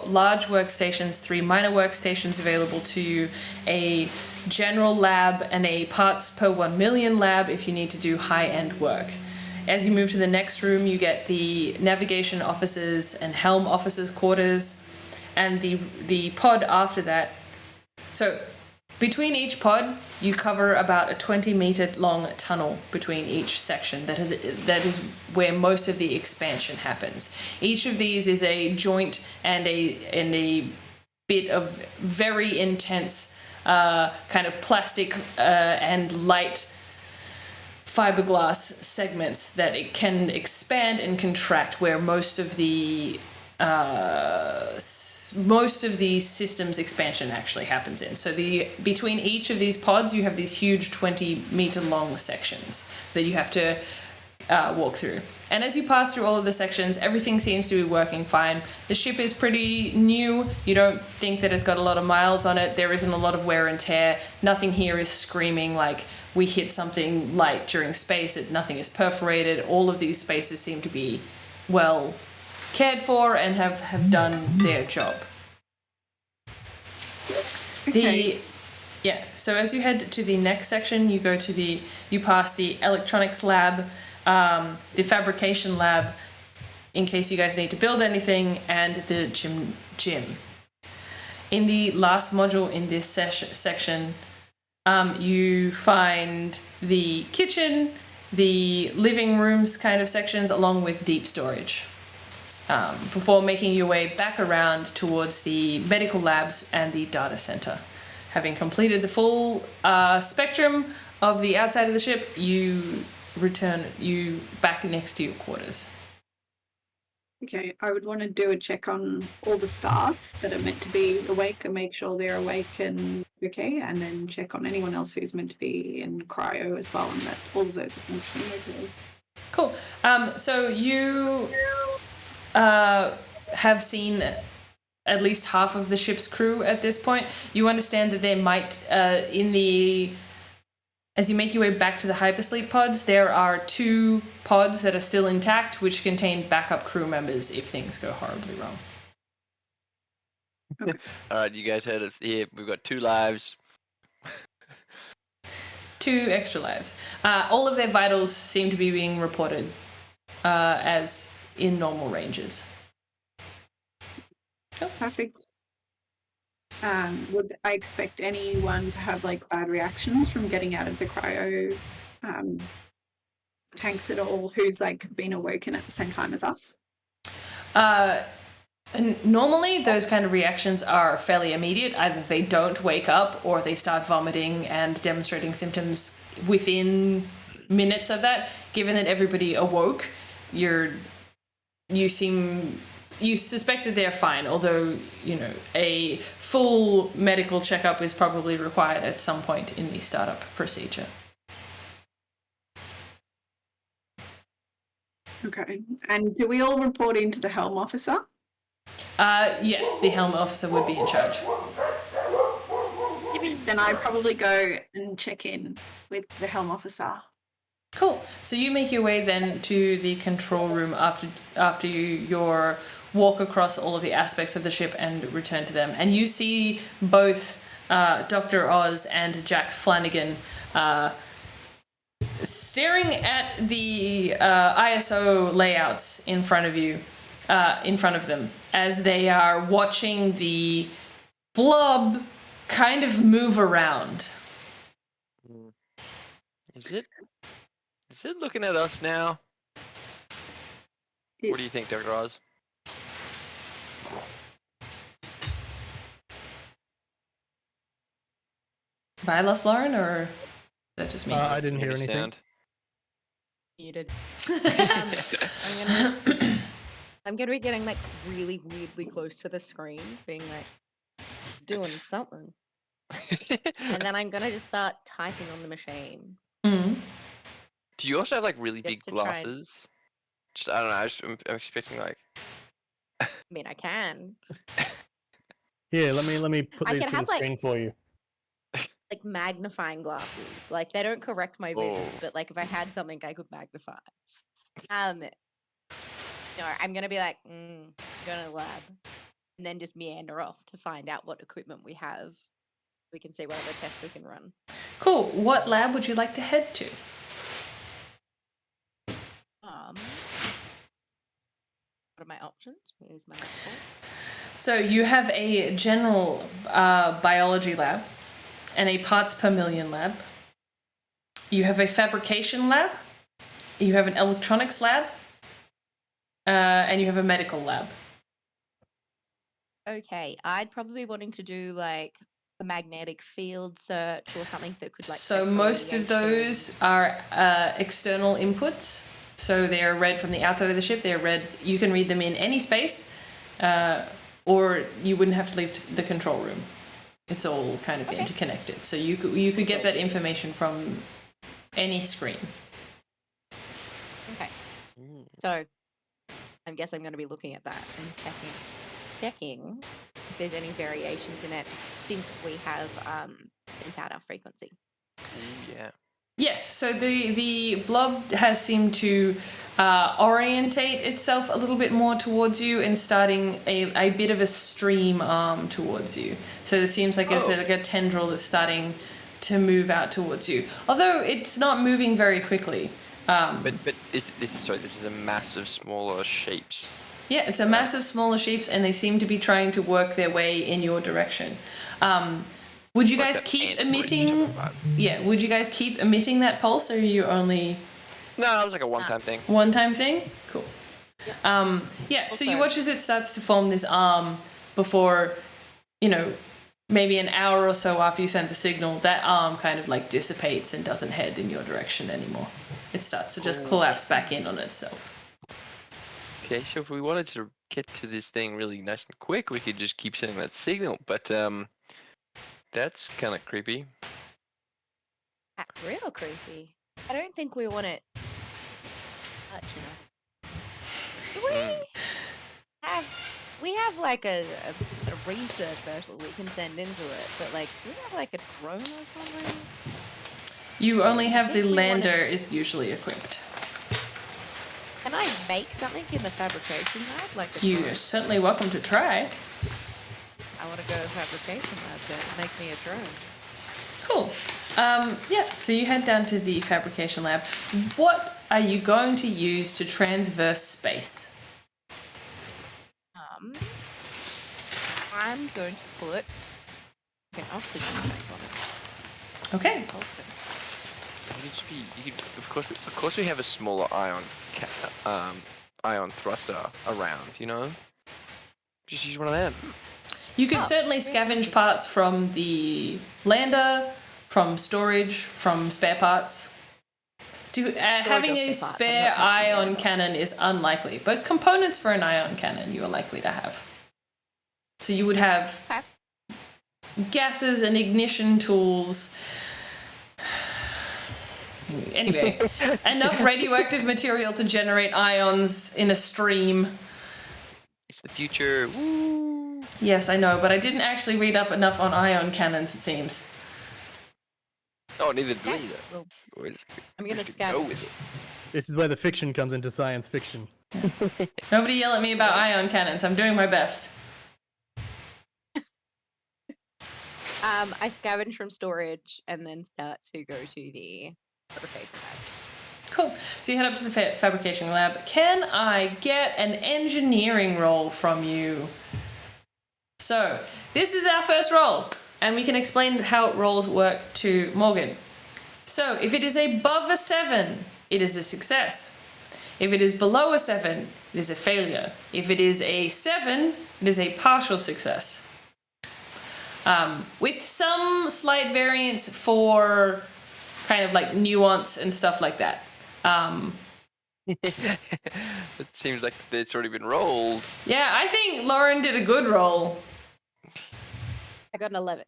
large workstations, 3 minor workstations available to you, a general lab, and a parts per 1 million lab if you need to do high-end work. As you move to the next room, you get the navigation officers and helm officers' quarters, and the pod after that. So between each pod, you cover about a 20-meter long tunnel between each section. That is where most of the expansion happens. Each of these is a joint and a bit of very intense kind of plastic and light fiberglass segments that it can expand and contract, where most of the systems expansion actually happens in. So between each of these pods, you have these huge 20-meter long sections that you have to walk through. And as you pass through all of the sections, everything seems to be working fine. The ship is pretty new. You don't think that it's got a lot of miles on it. There isn't a lot of wear and tear. Nothing here is screaming like we hit something light during space. Nothing is perforated. All of these spaces seem to be well cared for and have done their job. Okay. So as you head to the next section, you pass the electronics lab, the fabrication lab, in case you guys need to build anything, and the gym. In the last module in this section, you find the kitchen, the living rooms kind of sections, along with deep storage. Before making your way back around towards the medical labs and the data center. Having completed the full spectrum of the outside of the ship, you back next to your quarters. Okay, I would want to do a check on all the staff that are meant to be awake and make sure they're awake and okay, and then check on anyone else who's meant to be in cryo as well, and that all of those are functioning okay. Cool. So you have seen at least half of the ship's crew at this point. You understand that there might, as you make your way back to the hypersleep pods, there are 2 pods that are still intact, which contain backup crew members if things go horribly wrong. Alright, you guys heard it here. We've got 2 lives. 2 extra lives. All of their vitals seem to be being reported as in normal ranges. Perfect. Would I expect anyone to have like bad reactions from getting out of the cryo tanks at all, who's like been awoken at the same time as us? And normally those kind of reactions are fairly immediate. Either they don't wake up or they start vomiting and demonstrating symptoms within minutes of that. Given that everybody awoke, you suspect that they're fine, although, a full medical checkup is probably required at some point in the startup procedure. Okay. And do we all report into the helm officer? Yes, the helm officer would be in charge. Then I probably go and check in with the helm officer. Cool. So you make your way then to the control room after your walk across all of the aspects of the ship and return to them. And you see both Dr. Oz and Jack Flanagan staring at the ISO layouts in front of them, as they are watching the blob kind of move around. Is it looking at us now? What do you think, Dr. Oz? Have I lost Lauren, or is that just me? I didn't hear anything. Sound? Muted. I'm gonna be getting like really weirdly close to the screen, being like doing something, and then I'm gonna just start typing on the machine. Mm-hmm. Do you also have like really big to try and- glasses? Just I don't know. I'm expecting like. I mean, I can. Here, let me put I these can to the have, like- screen for you. Like magnifying glasses. Like they don't correct my vision, Oh. but like if I had something I could magnify. No, I'm gonna be like, go to the lab, and then just meander off to find out what equipment we have. We can see what other tests we can run. Cool. What lab would you like to head to? What are my options? Where's my option? So you have a general biology lab and a parts per million lab. You have a fabrication lab. You have an electronics lab. And you have a medical lab. Okay, I'd probably be wanting to do like a magnetic field search or something that could like. So check most of radiation. those are external inputs. So they are read from the outside of the ship. They are read. You can read them in any space, or you wouldn't have to leave the control room. It's all kind of interconnected. So you could get that information from any screen. Okay, so I guess I'm going to be looking at that and checking if there's any variations in it since we have sent out our frequency. Yeah. Yes, so the blob has seemed to orientate itself a little bit more towards you and starting a bit of a stream arm towards you. So it seems like it's like a tendril that's starting to move out towards you. Although it's not moving very quickly. But this is a mass of smaller shapes. Yeah, it's a mass of smaller shapes, and they seem to be trying to work their way in your direction. Would you Like guys that keep ant bridge type emitting? of vibe. Yeah, would you guys keep emitting that pulse, or are you only No, it was like a one-time thing. one-time thing? Cool. Yeah, so you Also- watch as it starts to form this arm before, you know, maybe an hour or so after you send the signal, that arm kind of like dissipates and doesn't head in your direction anymore. It starts to just collapse back in on itself. Okay, so if we wanted to get to this thing really nice and quick, we could just keep sending that signal. But that's kind of creepy. That's real creepy. I don't think we want it. Do we have like a research vessel we can send into it, but like, do we have like a drone or something? You only have the think we wanna- lander is usually equipped. Can I make something in the fabrication lab? Like a You're drone? certainly welcome to try. I want to go to fabrication lab to make me a drone. Cool. Yeah, so you head down to the fabrication lab. What are you going to use to transverse space? I'm going to put an oxygen tank on it. Okay. Of course, we have a smaller ion thruster around. You know, just use one of them. You could Oh, certainly scavenge parts from the lander, from storage, from spare parts. Having of a the part, but spare not the ion lander. cannon is unlikely, but components for an ion cannon you are likely to have. So you would have Okay. gases and ignition tools. Anyway, enough radioactive material to generate ions in a stream. It's the future. Woo! Yes, I know, but I didn't actually read up enough on ion cannons, it seems. Oh, neither do we. Okay, well, We're just, I'm gonna go scan. with it. This is where the fiction comes into science fiction. Nobody yell at me about ion cannons. I'm doing my best. I scavenge from storage and then start to go to the fabrication lab. Cool. So you head up to the fabrication lab. Can I get an engineering roll from you? So, this is our first roll, and we can explain how rolls work to Morgan. So, if it is above a 7, it is a success. If it is below a 7, it is a failure. If it is a 7, it is a partial success. With some slight variance for kind of like nuance and stuff like that. It seems like it's already been rolled. Yeah, I think Lauren did a good roll. I got an 11.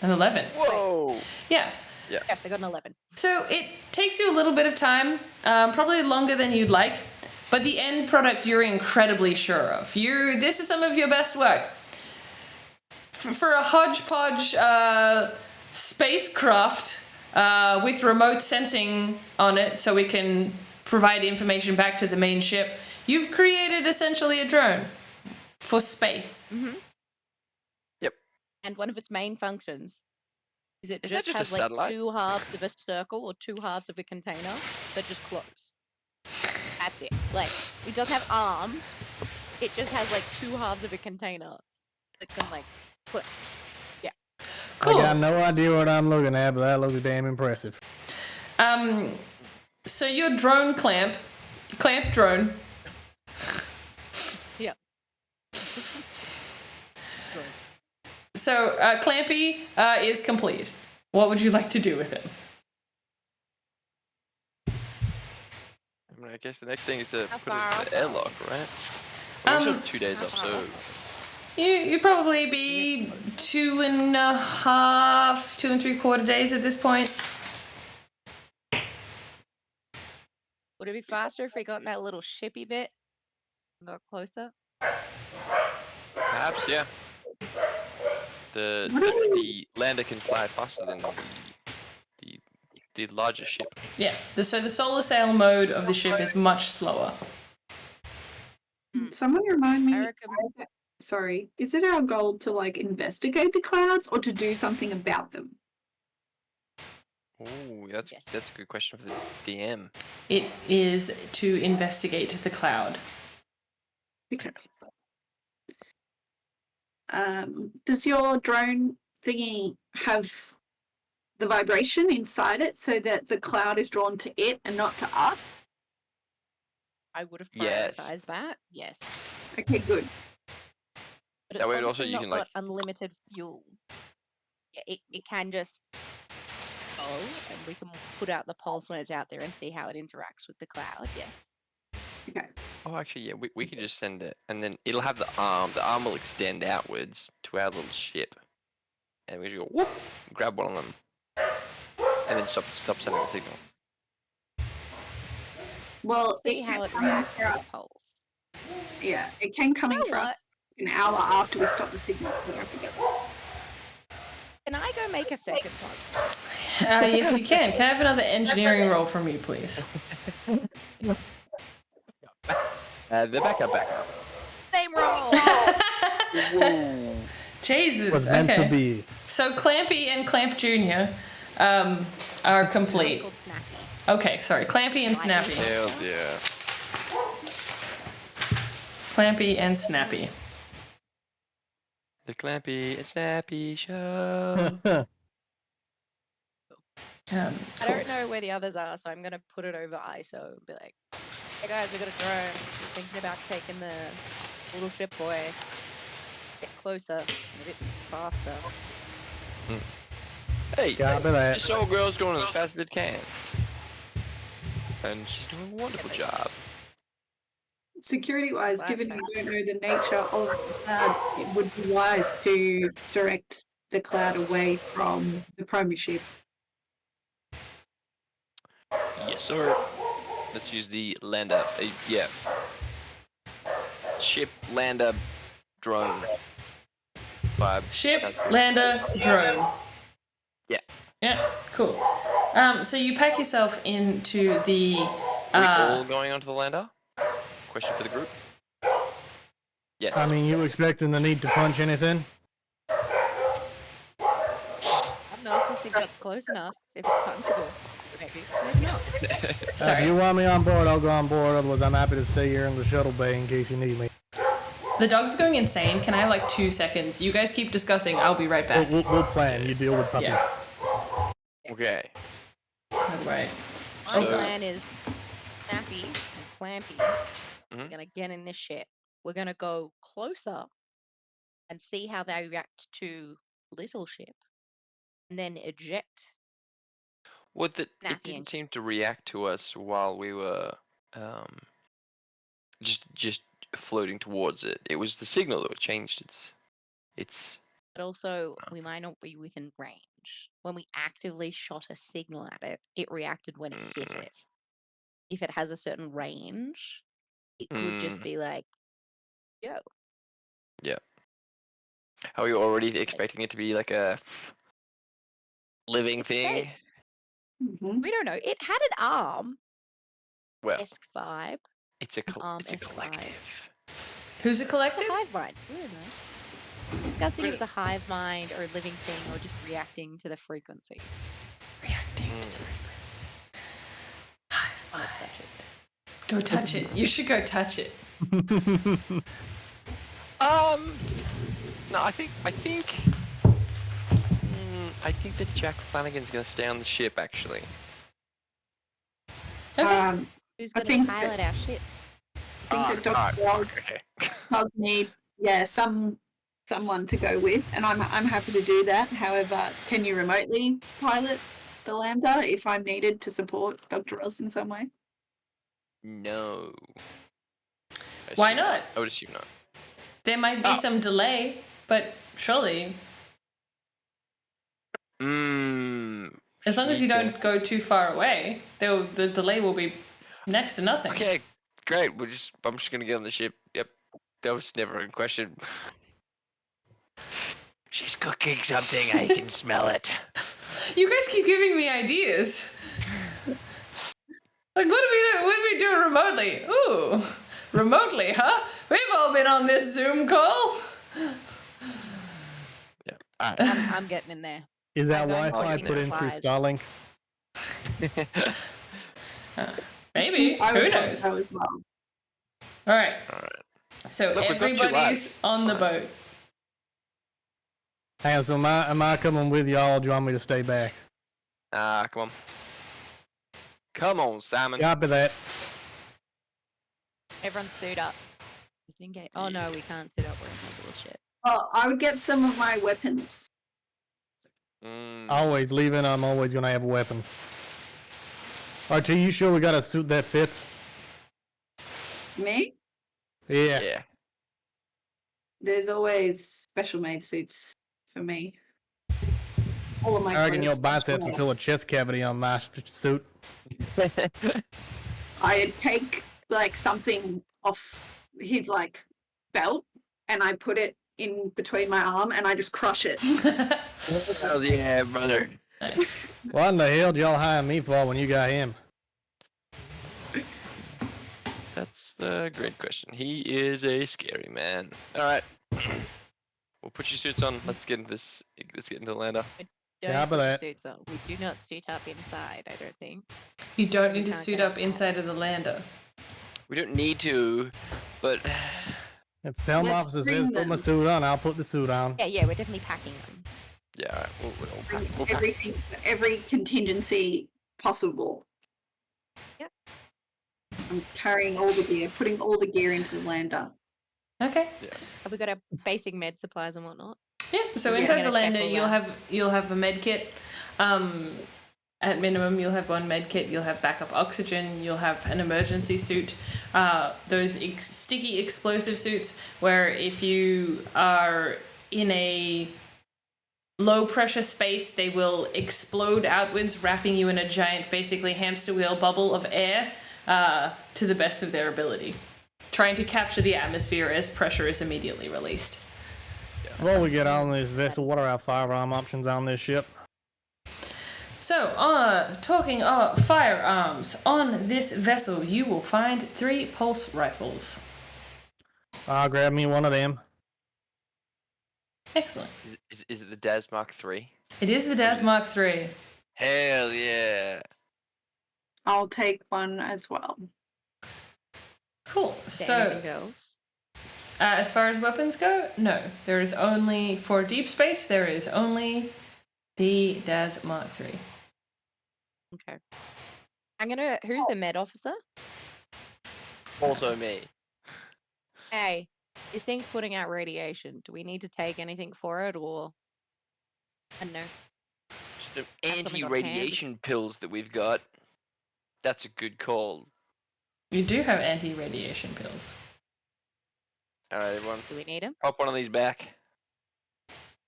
An 11. Whoa! Yeah. Yes, I got an 11. So it takes you a little bit of time, probably longer than you'd like, but the end product you're incredibly sure of. This is some of your best work. For a hodgepodge spacecraft with remote sensing on it, so we can provide information back to the main ship, you've created essentially a drone for space. And one of its main functions is it Isn't that just just a has like satellite? 2 halves of a circle or 2 halves of a container that just close. That's it. Like, it doesn't have arms. It just has like 2 halves of a container that can like click. Cool. I got no idea what I'm looking at, but that looks damn impressive. So your drone clamp drone. Yep. So Clampy is complete. What would you like to do with it? I mean, I guess the next thing is to How put it far in off the airlock, right? Well, we still have 2 days how off, far so You'd probably be 2.5, 2 3/4 days at this point. Would it be faster if we got in that little shippy bit a little closer? perhaps, yeah. The lander can fly faster than the the larger ship. Yeah. So the solar sail mode of the ship is much slower. Someone remind me. I reckon- Sorry, is it our goal to like investigate the clouds or to do something about them? Oh, Yes. that's a good question for the DM. It is to investigate the cloud. Okay. Does your drone thingy have the vibration inside it so that the cloud is drawn to it and not to us? I would have Yes. prioritized that. Yes. Okay, good. But That it's way also obviously you not can, got like- unlimited fuel. Yeah, it can just go, and we can put out the pulse when it's out there and see how it interacts with the cloud. Yes. Okay. Oh, actually, yeah, we could just send it, and then it'll have the arm. The arm will extend outwards to our little ship, and we just go whoop, grab one of them, and then stop sending the signal. Well, See how it can reacts come to in the pulse. yeah, it can come You in know for us what? an hour after we stop the signal. So don't forget. Can I go make a second one? Yes, you can. Can I have another engineering roll from you, please? The backup. Same roll. Whoa. Jesus. Was meant Okay. to be. So Clampy and Clamp Jr. Are complete. Called Snappy. Okay, sorry. Clampy and Snappy. Hell yeah. Clampy and Snappy. The Clampy and Snappy show. I Cool. don't know where the others are, so I'm gonna put it over ISO and be like, "Hey guys, we got a drone. We're thinking about taking the little ship boy. Get closer, a bit faster." Hey, Copy that. this old girl's going as fast as it can, and she's doing a wonderful job. Security wise, Flash given back. you don't know the nature of the cloud, it would be wise to direct the cloud away from the primary ship. Yes, sir. Let's use the lander. Yeah. Ship, lander, drone. Vibe. Ship, That's good. lander, drone. Yeah. Yeah, cool. So you pack yourself into the. Are we all going onto the lander? Question for the group. Yes. I mean, you expecting the need to punch anything? I don't know if this thing gets close enough. See if it's punchable. Maybe. Maybe not. If Sorry. you want me on board, I'll go on board. Otherwise, I'm happy to stay here in the shuttle bay in case you need me. The dog's going insane. Can I have like 2 seconds? You guys keep discussing. I'll be right back. We'll plan. You deal with puppies. Yeah. Okay. Alright. My So- plan is Snappy and Clampy. We're Mhm. gonna get in this ship. We're gonna go closer and see how they react to little ship, and then eject. Well, it Snappy didn't and- seem to react to us while we were just floating towards it. It was the signal that changed its. But also, we might not be within range. When we actively shot a signal at it, it reacted when it hit Mm. it. If it has a certain range, it could just Mm. be like, yo. Are we already expecting it to be like a living It's thing? safe. Mhm. We don't know. It had an arm Well, esque vibe. it's a it's a vibe. collective. Who's a It's collective? a hive mind. We don't know. Discussing if it's a hive mind or a living thing or just reacting to the frequency. Reacting to Mm. the frequency. Hive Wanna mind. touch it. Go touch it. You should go touch it. No, I think that Jack Flanagan's gonna stay on the ship. Actually, Okay. Who's I going think to pilot our ship? I think that Dr. Wog okay. does need, someone to go with, and I'm happy to do that. However, can you remotely pilot the Lambda if I'm needed to support Dr. Ross in some way? No. I Why assume not? I would assume not. There might be Oh. some delay, but surely, as long as you don't go too far away, the delay will be next to nothing. Okay, great. I'm just gonna get on the ship. Yep. That was never in question. She's cooking something. I can smell it. You guys keep giving me ideas. Like, what are we doing remotely? Ooh, remotely, huh? We've all been on this Zoom call. Yeah. All I'm getting in there. Is our I'm going to Wi-Fi get put in through supplies. Starlink? right. Maybe. I Who would want knows? to go as well. All right. All right. So Look, we've got two everybody's lads. on the It's boat. Hang on, so am I coming with y'all, or do you want me to stay back? Come on. Come on, Simon. Copy that. Everyone suit up. Just in case. Oh no, we can't suit up. We're in my bullshit. Oh, I would get some of my weapons. Mm, Always leaving, I'm always gonna have a weapon. RT, you sure we got a suit that fits? Me? Yeah. yeah. There's always special made suits for me. All of my I reckon your clothes biceps special will made. fill a chest cavity on my suit. I take like something off his like belt and I put it in between my arm and I just crush it. Hell yeah, brother. Nice. What in the hell did y'all hire me for when you got him? That's a great question. He is a scary man. All right. We'll put your suits on. Let's get into this. Let's get into the lander. Don't Yeah, put but your that- suits on. We do not suit up inside, I don't think. You don't need to Can't suit get up outside. inside of the lander. We don't need to, but If film Let's officer bring says put my them. suit on, I'll put the suit on. Yeah, we're definitely packing them. yeah, all right, we'll Bring pack. We'll pack. everything, every contingency possible. Yep. I'm carrying all the gear, putting all the gear into the lander. Okay. Have we got our basic med supplies and whatnot? Yeah. So Yeah. inside Gonna the check lander, all you'll have a med kit. At minimum, you'll have one med kit. You'll have backup oxygen. You'll have an emergency suit. Those sticky explosive suits, where if you are in a low pressure space, they will explode outwards, wrapping you in a giant, basically hamster wheel bubble of air to the best of their ability, trying to capture the atmosphere as pressure is immediately released. Before we get on this vessel, what are our firearm options on this ship? So, talking of firearms, on this vessel you will find 3 pulse rifles. I'll grab me one of them. Excellent. Is it the Daz Mark III? It is the DAS Mark III. Hell yeah! I'll take one as well. Cool. Is there So, anything else? as far as weapons go, no. There is only, for deep space, there is only the DAS Mark III. Okay. Who's the med officer? Also me. Hey, this thing's putting out radiation. Do we need to take anything for it, or I don't know? The something on hand. anti-radiation pills that we've got. That's a good call. You do have anti-radiation pills. All right, everyone, Do we need them? pop one of these back.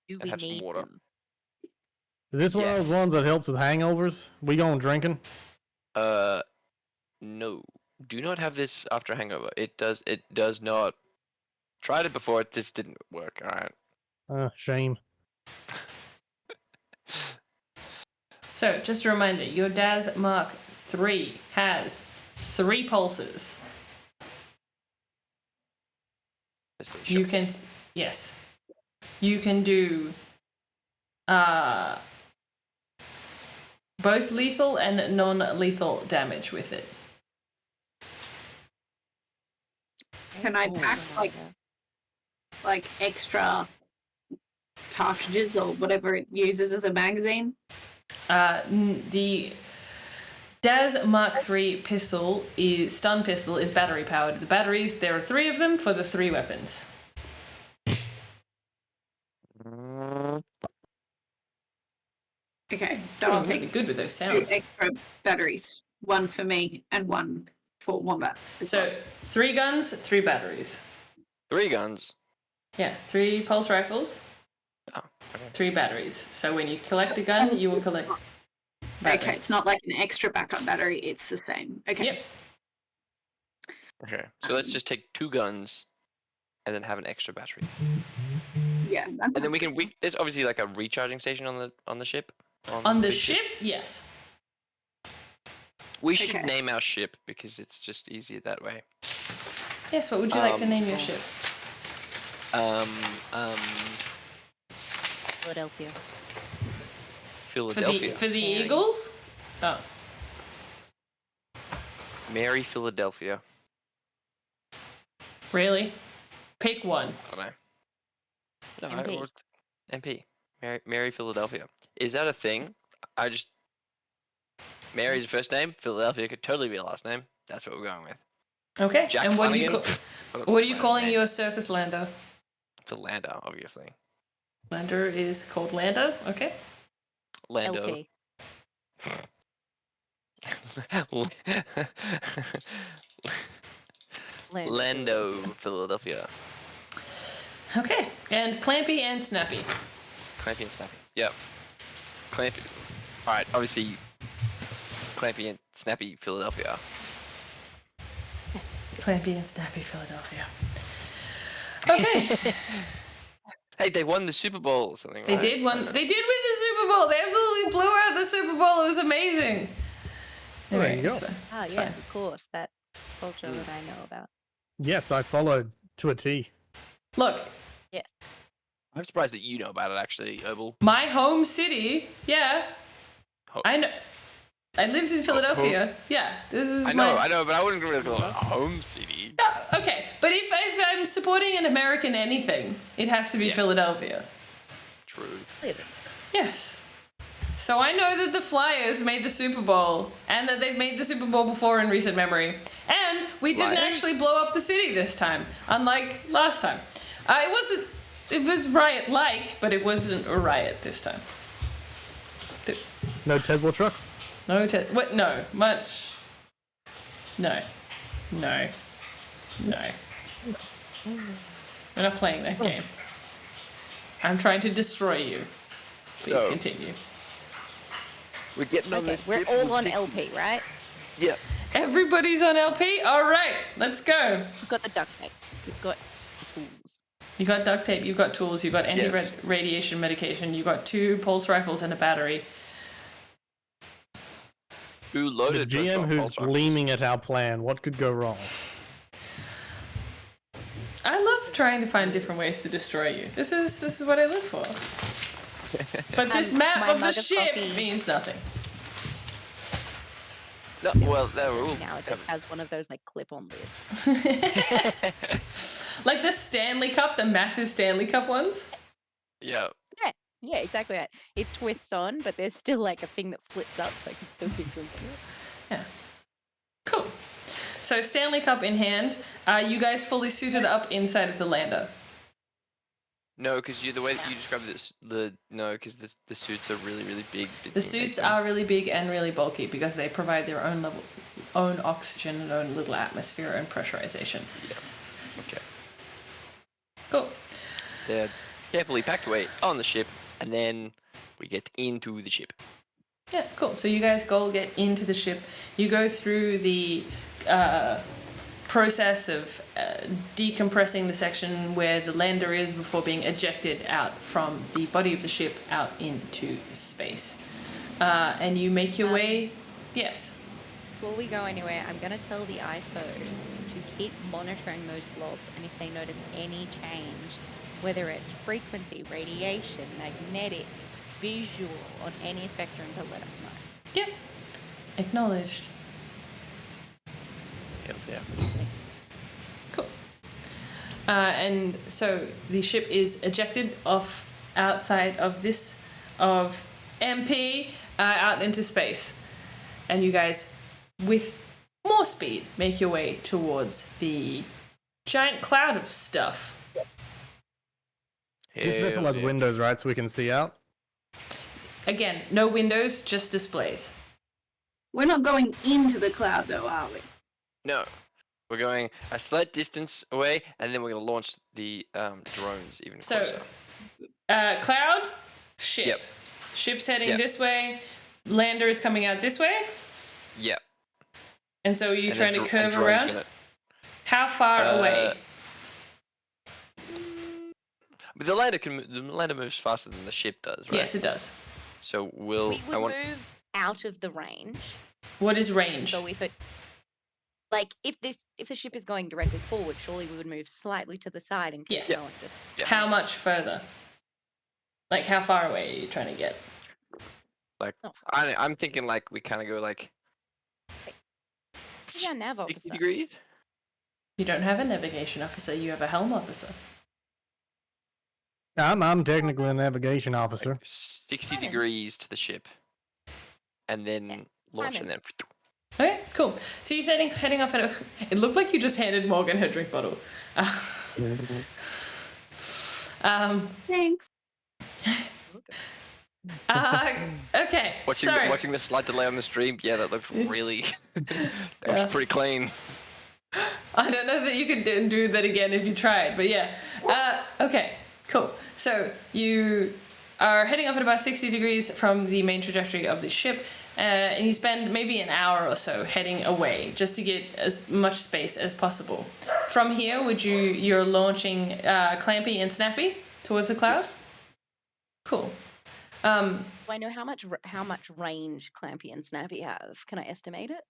Do And we have some need water. them? Is this one of those Yes. ones that helps with hangovers? We going drinking? No. Do not have this after hangover. It does not. Tried it before, it just didn't work. Alright. Shame. So, just a reminder, your DAS Mark III has 3 pulses. Let's do a You shot. can, yes. You can do both lethal and non-lethal damage with it. Can I Oh, pack, no, like, no. Like extra cartridges or whatever it uses as a magazine? The DAS Mark III pistol is stun pistol is battery powered. The batteries, there are 3 of them for the 3 weapons. Okay, so Doing I'll really take good with those 2 sounds. extra batteries. One for me and one for Wombat. as well. So 3 guns, 3 batteries. 3 guns. Yeah, 3 pulse rifles, Oh, okay. 3 batteries. So when you collect a gun, you will It's collect. not- battery. Okay, it's not like an extra backup battery, it's the same. Okay. Yep. Okay. So let's just take 2 guns and then have an extra battery. Yeah. And then there's obviously like a recharging station on the ship. On the big ship, yes. We should Okay. name our ship because it's just easier that way. Yes, what would you like to Um, name your ship? Philadelphia. Philadelphia. For the Mary. Eagles? Oh. Mary Philadelphia. Really? Pick one. I don't know. No, MP. MP. Mary Philadelphia. Is that a thing? I just. Mary's the first name. Philadelphia could totally be a last name. That's what we're going with. Okay. Jack and what are you Flanagan. what are you calling your surface lander? Philander, obviously. Lander is called Lando. Okay. Lando. LP. Lando, Philadelphia. Okay. And Clampy and Snappy. Clampy and Snappy. Yep. Clampy. Alright, obviously. Clampy and Snappy, Philadelphia. Clampy and Snappy, Philadelphia. Okay. Hey, they won the Super Bowl or something. They right? did win. They did win the Super Bowl. They absolutely blew out the Super Bowl. It was amazing. There Anyway, you it's go. fine. Ah, It's yes, fine. of course. That culture that I know about. Yes, I followed to a T. Look, I'm surprised that you know about it, actually, Obel. my home city. Yeah, Ho- I know. I lived in Philadelphia. Yeah, this is I my. know, but I wouldn't really call it a home city. No, okay, but if I'm supporting an American anything, it has to be Yeah. Philadelphia. True. Clearly. Yes. So I know that the Flyers made the Super Bowl, and that they've made the Super Bowl before in recent memory. And we didn't Liars? actually blow up the city this time, unlike last time. It wasn't. It was riot-like, but it wasn't a riot this time. No Tesla trucks? No, what? No, much. No, no, no. We're not playing that game. I'm trying to destroy you. Please No. continue. We're getting on Okay, this we're ship all with on the- LP, right? Yeah. Everybody's on LP. All right, let's go. We've got the duct tape. We've got the tools. You got duct tape. You got tools. You got anti-radiation medication. You got 2 pulse rifles and a battery. Who The loaded those GM who's pulse rifles? gleaming at our plan. What could go wrong? I love trying to find different ways to destroy you. This is what I live for. But this map my of the mug of ship coffee. means nothing. No, well, they were all. Now it just has one of those like clip-on lids. Like the Stanley Cup, the massive Stanley Cup ones. Yeah. Yeah, exactly right. It twists on, but there's still like a thing that flips up so I can still keep drinking it. Cool. So Stanley Cup in hand, you guys fully suited up inside of the lander. No, because the way that you described this, because the suits are really, really big. The suits are really big and really bulky because they provide their own own oxygen and own little atmosphere and pressurization. Okay. Cool. They're carefully packed away on the ship, and then we get into the ship. Yeah, cool. So you guys go get into the ship. You go through the process of decompressing the section where the lander is before being ejected out from the body of the ship out into space. And you make your way. Yes. Before we go anywhere, I'm going to tell the ISO to keep monitoring those blobs, and if they notice any change, whether it's frequency, radiation, magnetic, visual, on any spectrum, to let us know. Yep. Acknowledged. Yes, yeah. Cool. And so the ship is ejected off outside of MP out into space, and you guys, with more speed, make your way towards the giant cloud of stuff. This vessel has windows, right, so we can see out? Again, no windows, just displays. We're not going into the cloud though, are we? No, we're going a slight distance away, and then we're going to launch the drones even So, closer. Cloud, ship. Yep. Ship's heading Yep. this way. Lander is coming out this way. Yep. And so you're And trying then to dro- and curve drone's around. gonna- How far away? But the lander moves faster than the ship does, right? Yes, it does. So We I would want. move out of the range What is range? So if it, like, if the ship is going directly forward, surely we would move slightly to the side and keep Yes. going. Just Yeah. How much further? Like, how far away are you trying to get? Like not far. I'm thinking like we kind of go like Yeah, nav 60 officer. degrees. You don't have a navigation officer, you have a helm officer. I'm technically a navigation officer. Like 60 Fine. degrees to the ship, and then launch, and Simon. then Okay, cool. So you're heading off at a... It looked like you just handed Morgan her drink bottle. Thanks. Okay, sorry. watching the slight delay on the stream. Yeah, that looked really. That was pretty clean. I don't know that you could do that again if you tried, but yeah. Okay, cool. So you are heading up at about 60 degrees from the main trajectory of the ship, and you spend maybe an hour or so heading away just to get as much space as possible. From here, you're launching Clampy and Snappy towards the cloud? Yes. Cool. Do I know how much range Clampy and Snappy have? Can I estimate it?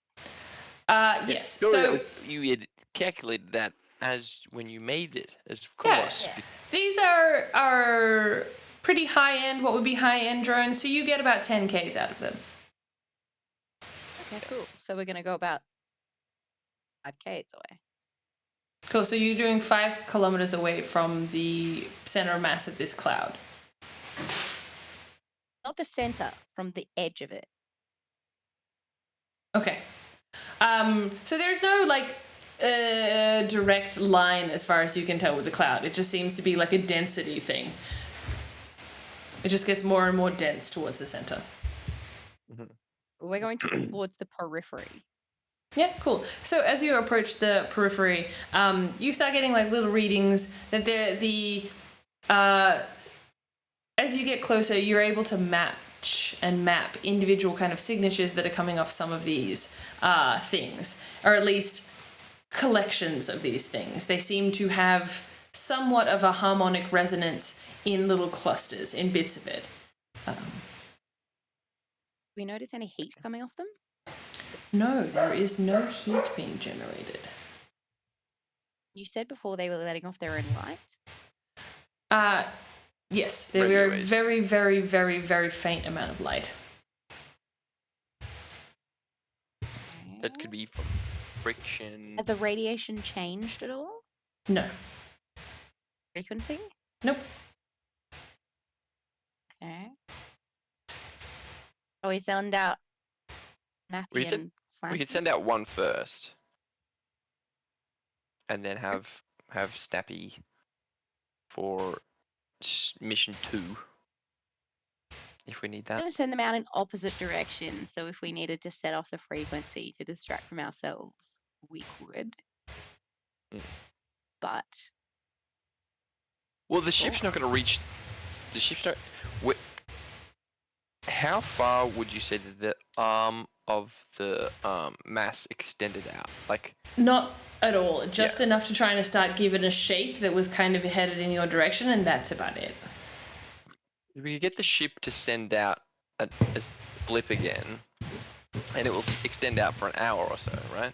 Yes. Surely that So was- you had calculated that as when you made it, of course. Yeah. these are pretty high end. What would be high end drones? So you get about 10Ks out of them. Okay, cool. So we're gonna go about 5K away. Cool. So you're doing 5 kilometers away from the center of mass of this cloud. Not the center, from the edge of it. Okay. So there's no like direct line as far as you can tell with the cloud. It just seems to be like a density thing. It just gets more and more dense towards the center. We're going towards the periphery. Yeah, cool. So as you approach the periphery, you start getting like little readings that as you get closer, you're able to match and map individual kind of signatures that are coming off some of these things, or at least collections of these things. They seem to have somewhat of a harmonic resonance in little clusters, in bits of it. Do we notice any heat coming off them? No, there is no heat being generated. You said before they were letting off their own light. Yes, there Radio were a waves. very, very, very, very faint amount of light. That could be from friction. Has the radiation changed at all? No. Frequency? Nope. Okay. Oh, we send out Nappy We could- and We could Slampy? send out one first, and then have Snappy for mission 2, if we need I'm that. going to send them out in opposite directions, so if we needed to set off the frequency to distract from ourselves, we could. Mm. But Well, the ship's not going to reach. The ship's not. How far would you say that the arm of the mass extended out? Like, Not at all. Just enough to try and start giving a shape that was kind of headed in your direction, and that's about it. we could get the ship to send out a blip again, and it will extend out for an hour or so, right?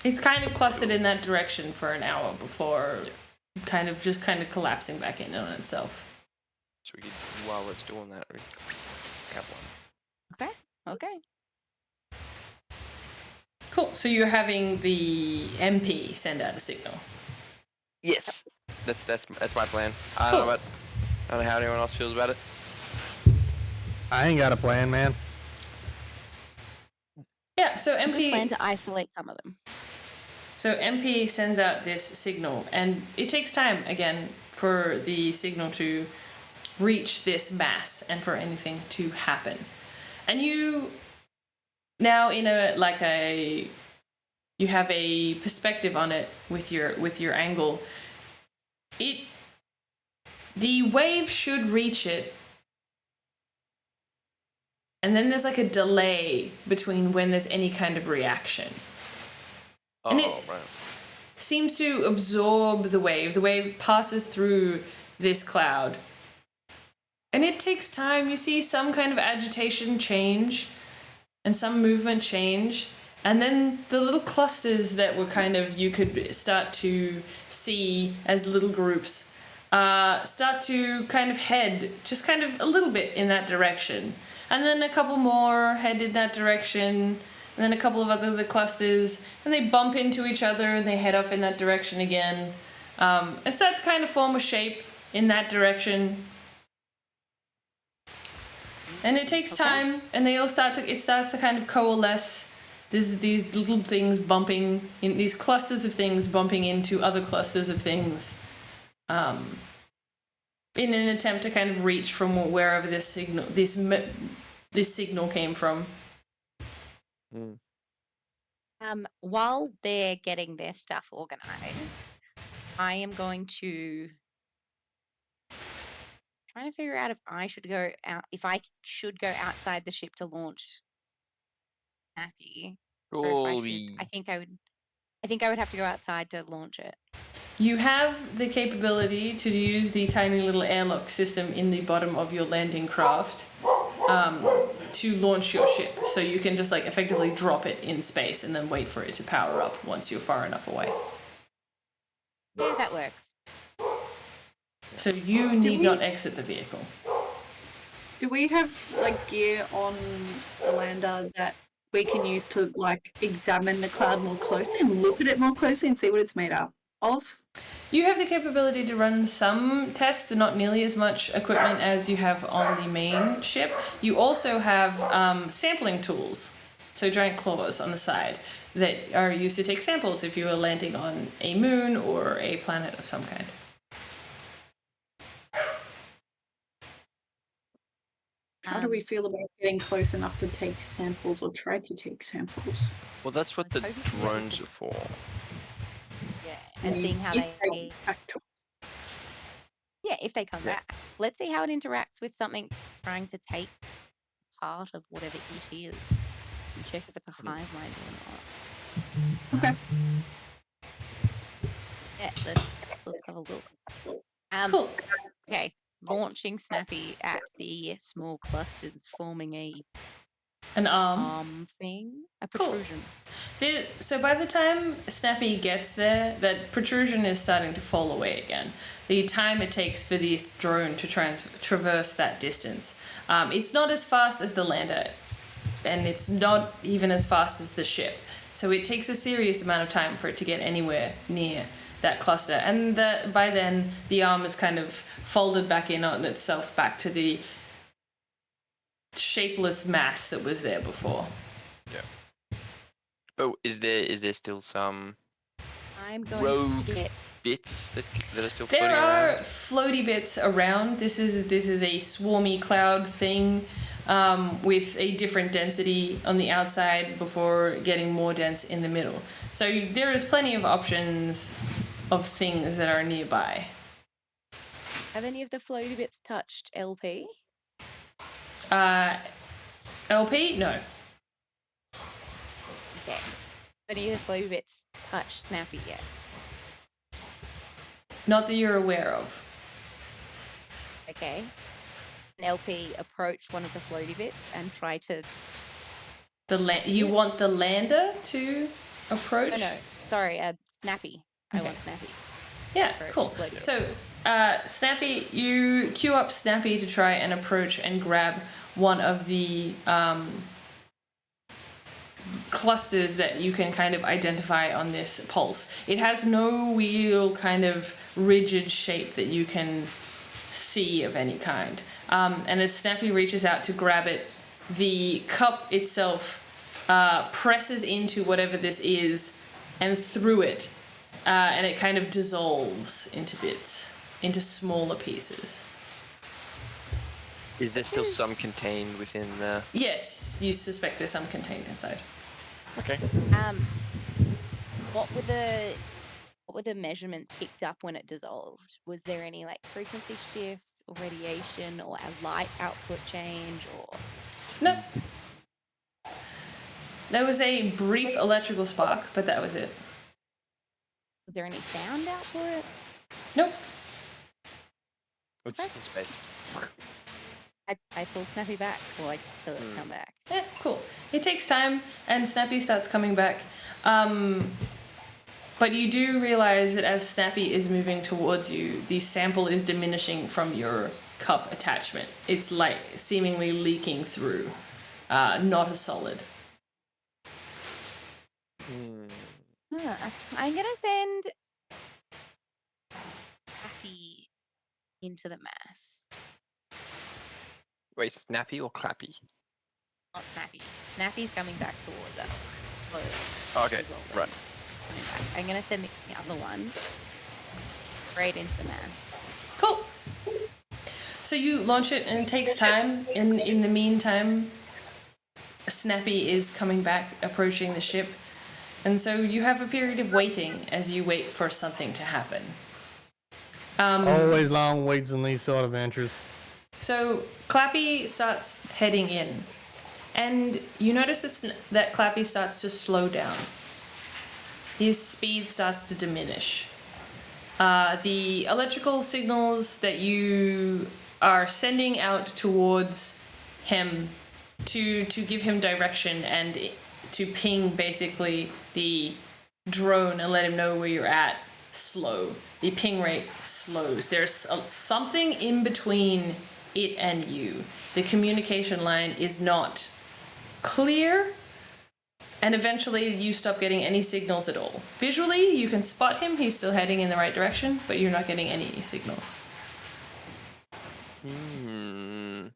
It's kind of clustered in that direction for an hour before kind of collapsing back in on itself. So we could, while it's doing that, we have one. okay. Cool. So you're having the MP send out a signal. Yes. That's my plan. I Cool. don't know how anyone else feels about it. I ain't got a plan, man. Yeah. So We plan MP. to isolate some of them. So MP sends out this signal, and it takes time again for the signal to reach this mass and for anything to happen. And you now you have a perspective on it with your angle. The wave should reach it, and then there's like a delay between when there's any kind of reaction. And Oh, right. Seems to absorb the wave. The wave passes through this cloud. And it takes time. You see some kind of agitation change. and some movement change. And then the little clusters that were kind of, you could start to see as little groups, start to kind of head just kind of a little bit in that direction. And then a couple more head in that direction, and then a couple of other clusters, and they bump into each other and they head off in that direction again. And start to kind of form a shape in that direction. And it takes time, and they all it starts to kind of coalesce. There's these little things bumping in, these clusters of things bumping into other clusters of things, in an attempt to kind of reach from wherever this signal came from. While they're getting their stuff organized, I am going to trying to figure out if I should go out, if I should go outside the ship to launch Snappy, or if I should. Surely. I think I would have to go outside to launch it. You have the capability to use the tiny little airlock system in the bottom of your landing craft to launch your ship. So you can just like effectively drop it in space and then wait for it to power up once you're far enough away. Yeah, that works. So you need not exit the vehicle. Do we have like gear on the lander that we can use to like examine the cloud more closely and look at it more closely and see what it's made up of? You have the capability to run some tests, not nearly as much equipment as you have on the main ship. You also have sampling tools, so giant claws on the side, that are used to take samples if you are landing on a moon or a planet of some kind. How do we feel about getting close enough to take samples or try to take samples? Well, that's what the I was hoping drones are for. Yeah, and seeing how If they come back to us. yeah, if they come Yeah. back. Let's see how it interacts with something trying to take part of whatever it is. And check if it's a hive mind or not. Okay. Yeah, let's have a look. Cool. Okay, launching Snappy at the small clusters, forming An arm. thing, a Cool. protrusion. So by the time Snappy gets there, that protrusion is starting to fall away again. The time it takes for this drone to traverse that distance, it's not as fast as the lander, and it's not even as fast as the ship. So it takes a serious amount of time for it to get anywhere near that cluster, and by then the arm is kind of folded back in on itself, back to the shapeless mass that was there before. Oh, is there still some I'm going rogue to get bits that are still floating There are around? floaty bits around. This is a swarmy cloud thing with a different density on the outside before getting more dense in the middle. So there is plenty of options of things that are nearby. have any of the floaty bits touched LP? LP? No. Okay. Any of the floaty bits touched Snappy yet? Not that you're aware of. Okay. An LP approach one of the floaty bits and try to You want the lander to approach? no, sorry, Snappy. I Okay. want Snappy. Yeah, Approach cool. floaty. So, Snappy, you queue up Snappy to try and approach and grab one of the clusters that you can kind of identify on this pulse. It has no real kind of rigid shape that you can see of any kind. And as Snappy reaches out to grab it, the cup itself presses into whatever this is and through it. And it kind of dissolves into bits, into smaller pieces. Is there still some contained within the? Yes, you suspect there's some contained inside. Okay. What were the measurements picked up when it dissolved? Was there any like frequency shift or radiation or a light output change or No. There was a brief electrical spark, but that was it. was there any sound output? Nope. It's Okay. space. I pull Snappy back or I till it come back. Yeah, cool. It takes time, and Snappy starts coming back. But you do realize that as Snappy is moving towards you, the sample is diminishing from your cup attachment. It's like seemingly leaking through, not a solid. I'm gonna send Happy into the mass. Wait, Snappy or Clappy? Not Snappy. Snappy's coming back towards us. Okay, right. Coming back. I'm gonna send the other one straight into the mass. Cool. So you launch it, and it takes time. In the meantime, Snappy is coming back, approaching the ship, and so you have a period of waiting as you wait for something to happen. Always long waits in these sort of ventures. So Clappy starts heading in, and you notice that Clappy starts to slow down. His speed starts to diminish. The electrical signals that you are sending out towards him to give him direction and to ping basically the drone and let him know where you're at slow. The ping rate slows. There's something in between it and you. The communication line is not clear, and eventually you stop getting any signals at all. Visually, you can spot him. He's still heading in the right direction, but you're not getting any signals. Now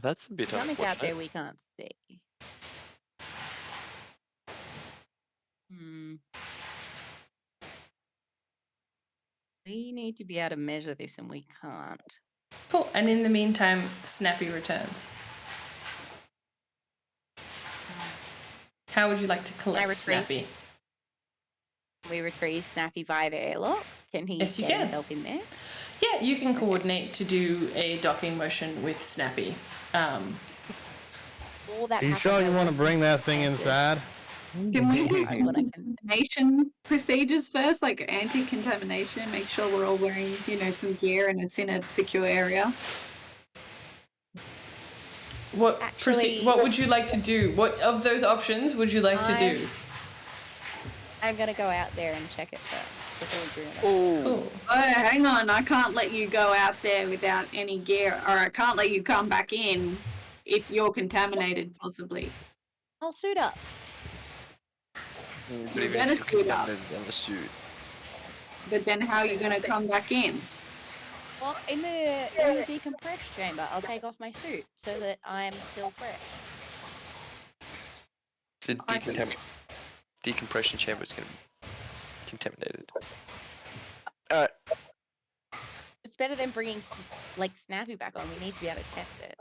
that's a bit Something's out there unfortunate. we can't see. We need to be able to measure this, and we can't. Cool. And in the meantime, Snappy returns. How would you like to collect retrieve? Snappy? We retrieve Snappy via the airlock. Can he Yes, you get can. himself in there? Yeah, you can coordinate to do a docking motion with Snappy. All that Are you sure happens you want to over- bring that thing inside? Can we do I some wanna- contamination procedures first, like anti-contamination? Make sure we're all wearing, some gear and it's in a secure area. What Actually- what would you like to do? What of those options would you like to do? I'm gonna go out there and check it first before we do it. Cool. Oh, hang on. I can't let you go out there without any gear, or I can't let you come back in if you're contaminated, possibly. I'll suit up. But You even better if suit you're up. contaminated in the suit. But then how are you going to come back in? Well, in the decompress chamber, I'll take off my suit so that I'm still fresh. The decompression chamber is going to be contaminated. Alright. It's better than bringing Snappy back on. We need to be able to test it.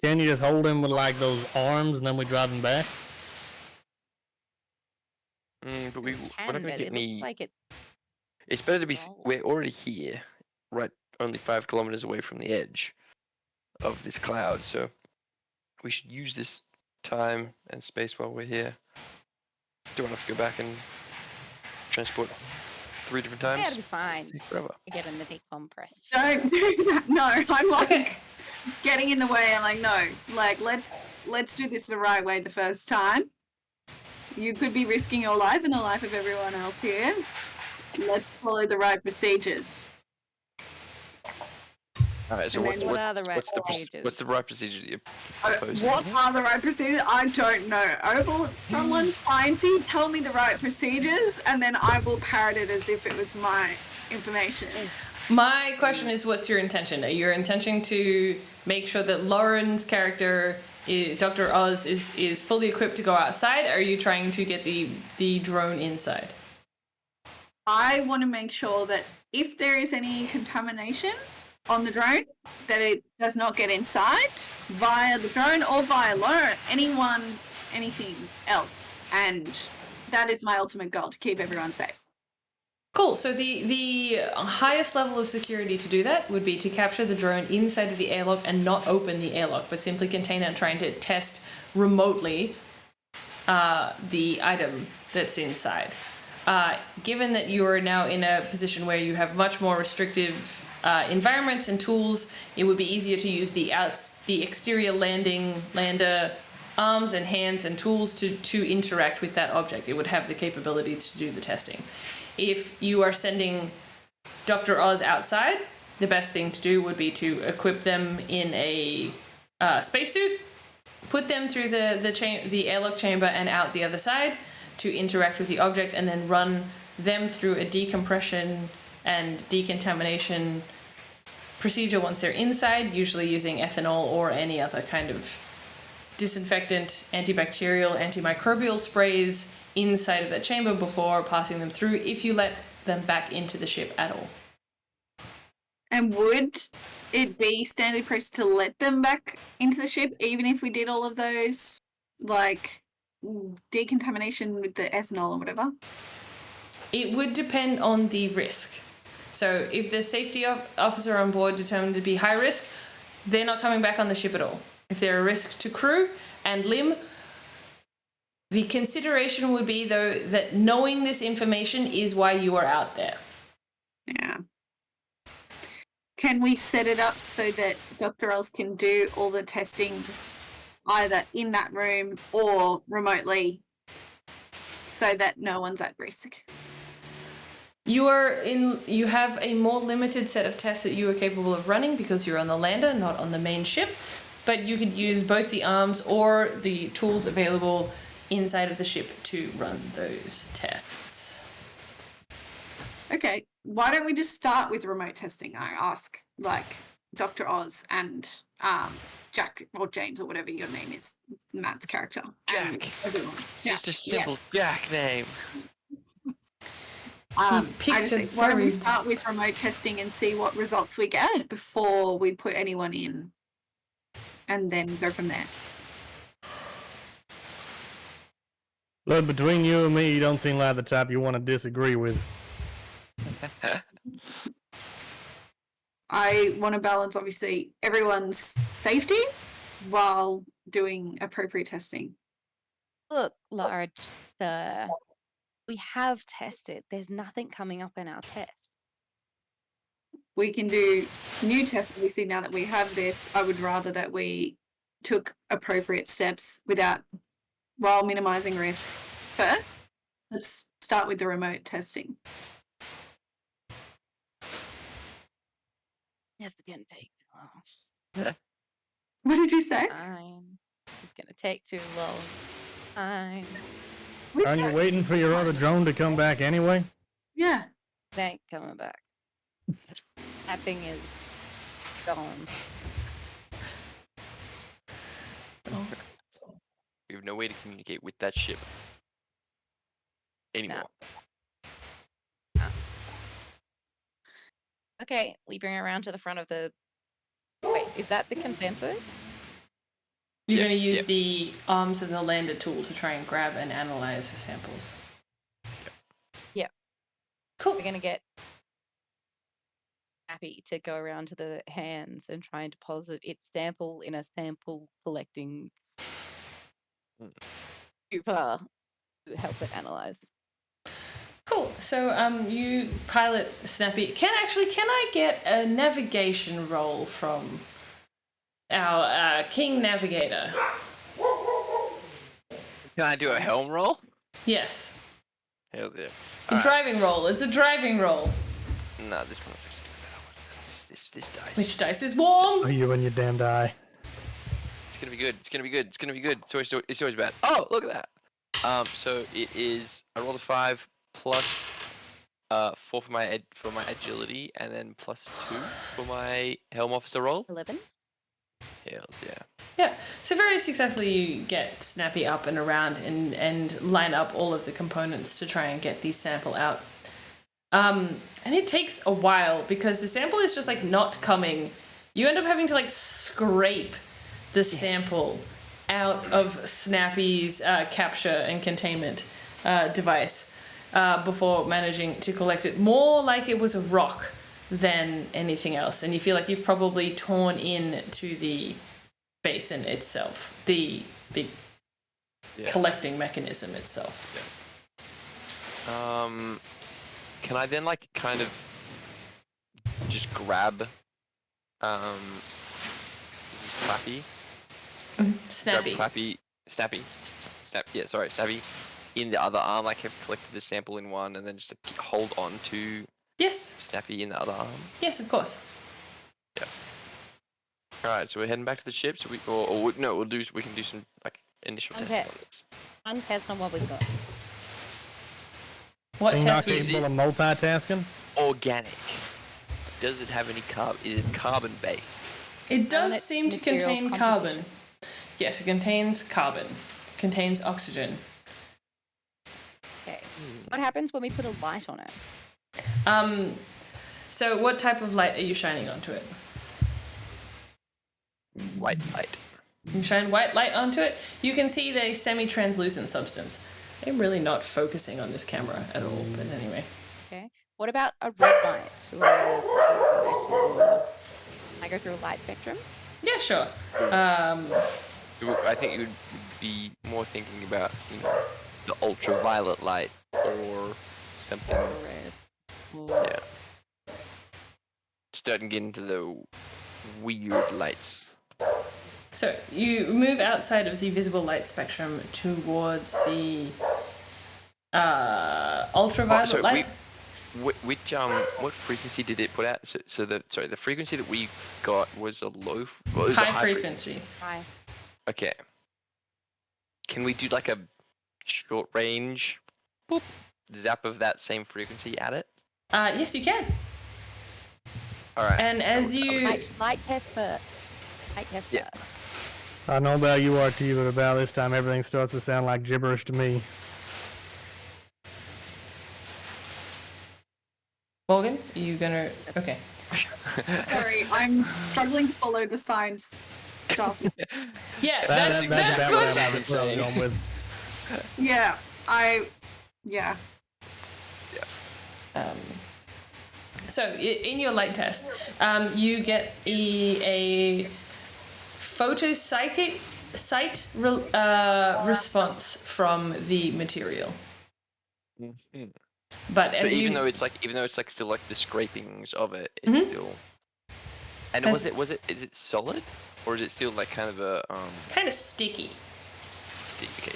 Can you just hold him with like those arms and then we drive him back? But we're not Can, going to but get it any. looks like it. It's better to be. Oh. We're already here, right? Only 5 kilometers away from the edge of this cloud, so we should use this time and space while we're here. Don't have to go back and transport 3 different Yeah, times. it'll be fine. Take forever. I get in the decompress. Don't do that. No, I'm like Okay. getting in the way. I'm like, no, let's do this the right way the first time. You could be risking your life and the life of everyone else here. Let's follow the right procedures. Alright, so And what's, then what are the right what's the procedures? what's the right procedure that you're proposing? What are the right procedures? I don't know. Opal, someone sciencey, tell me the right procedures, and then I will parrot it as if it was my information. My question is, what's your intention? Are your intention to make sure that Lauren's character, Dr. Oz, is fully equipped to go outside? Or are you trying to get the drone inside? I want to make sure that if there is any contamination on the drone, that it does not get inside via the drone or via Lauren, anyone, anything else. And that is my ultimate goal, to keep everyone safe. Cool. So the highest level of security to do that would be to capture the drone inside of the airlock and not open the airlock, but simply contain it and trying to test remotely the item that's inside. Given that you are now in a position where you have much more restrictive environments and tools, it would be easier to use the exterior lander arms and hands and tools to interact with that object. It would have the capability to do the testing. If you are sending Dr. Oz outside, the best thing to do would be to equip them in a spacesuit, put them through the airlock chamber and out the other side to interact with the object, and then run them through a decompression and decontamination procedure once they're inside, usually using ethanol or any other kind of disinfectant, antibacterial, antimicrobial sprays inside of that chamber before passing them through, if you let them back into the ship at all. And would it be standard practice to let them back into the ship, even if we did all of those, like, decontamination with the ethanol or whatever? It would depend on the risk. So if the safety officer on board determined to be high risk, they're not coming back on the ship at all. If they're a risk to crew and limb, the consideration would be, though, that knowing this information is why you are out there. Yeah. Can we set it up so that Dr. Oz can do all the testing either in that room or remotely so that no one's at risk? You have a more limited set of tests that you are capable of running because you're on the lander, not on the main ship, but you could use both the arms or the tools available inside of the ship to run those tests. Okay, why don't we just start with remote testing? I ask, like, Dr. Oz and Jack or James or whatever your name is, Matt's character. and Jack. everyone. Just a simple Jack name. I picked just a think, why don't we very- start with remote testing and see what results we get before we put anyone in, and then go from there. Look, between you and me, you don't seem like the type you want to disagree with. I want to balance, obviously, everyone's safety while doing appropriate testing. Look, large sir, we have tested. There's nothing coming up in our test. We can do new tests, obviously, now that we have this. I would rather that we took appropriate steps while minimizing risk first. Let's start with the remote testing. It's gonna take too long. What did you say? Fine. It's gonna take too long. Fine. Aren't you waiting for your other drone to come back anyway? Yeah. It ain't coming back. That thing is gone. We have no way to communicate with that ship anymore. Okay, we bring it around to the front of the. Wait, is that the consensus? You're Yeah, going to use yeah. the arms of the lander tool to try and grab and analyze the samples. Yeah. Cool. We're gonna get Happy to go around to the hands and try and deposit its sample in a sample collecting Cooper to help it analyze. Cool. So you pilot Snappy. Can I get a navigation roll from our King Navigator? Can I do a helm roll? Yes. Hell yeah. A driving roll. It's a driving roll. No, this one's actually better. This dice. Which dice is Oh, warm? you and your damned eye. It's gonna be good. It's gonna be good. It's gonna be good. It's always bad. Oh, look at that. So it is. I rolled a 5 plus 4 for my agility, and then plus 2 for my helm officer roll. 11. Hell yeah. Yeah. So very successfully you get Snappy up and around and line up all of the components to try and get the sample out. And it takes a while because the sample is just like not coming. You end up having to like scrape the sample out of Snappy's capture and containment device before managing to collect it. More like it was a rock than anything else. And you feel like you've probably torn into the basin itself, the big collecting mechanism itself. Can I then like kind of just grab this is Clappy. Snappy. Grab Clappy, Snappy in the other arm, like have collected the sample in one, and then just like, hold on to Yes. Snappy in the other arm. Yes, of course. All right, so we're heading back to the ship. So we can do some like initial Okay. tests on this. One test on what we've got. What Are you test not we capable of multitasking? Organic. Does it have any Is it carbon based? It does Organic seem to material contain composition. carbon. Yes, it contains carbon. Contains oxygen. Okay. What happens when we put a light on it? So what type of light are you shining onto it? White light. You shine white light onto it, you can see the semi-translucent substance. I'm really not focusing on this camera at all, but anyway. Okay. What about a red light or a blue light or I go through a light spectrum? Yeah, sure. I think you would be more thinking about the ultraviolet light or something. Or red. Or Yeah. Starting to get into the weird lights. So you move outside of the visible light spectrum towards the ultraviolet light. What frequency did it put out? So the frequency that we got was a low. Well, it was a High frequency. high. Okay. Can we do like a short range, boop, zap of that same frequency at it? Yes, you can. All right. And as you Light test first. Light test Yeah. first. I don't know about you, RT, but about this time everything starts to sound like gibberish to me. Morgan, are you gonna? Okay. Sorry, I'm struggling to follow the science stuff. Yeah, That's that's about what. what I was going with. Yeah, yeah. So in your light test, you get a photopsychic response from the material. Mhm. But as But you even though it's like still like the scrapings of it, it's Mhm. still. And As- is it solid, or is it still like kind of a it's kind of sticky. sticky?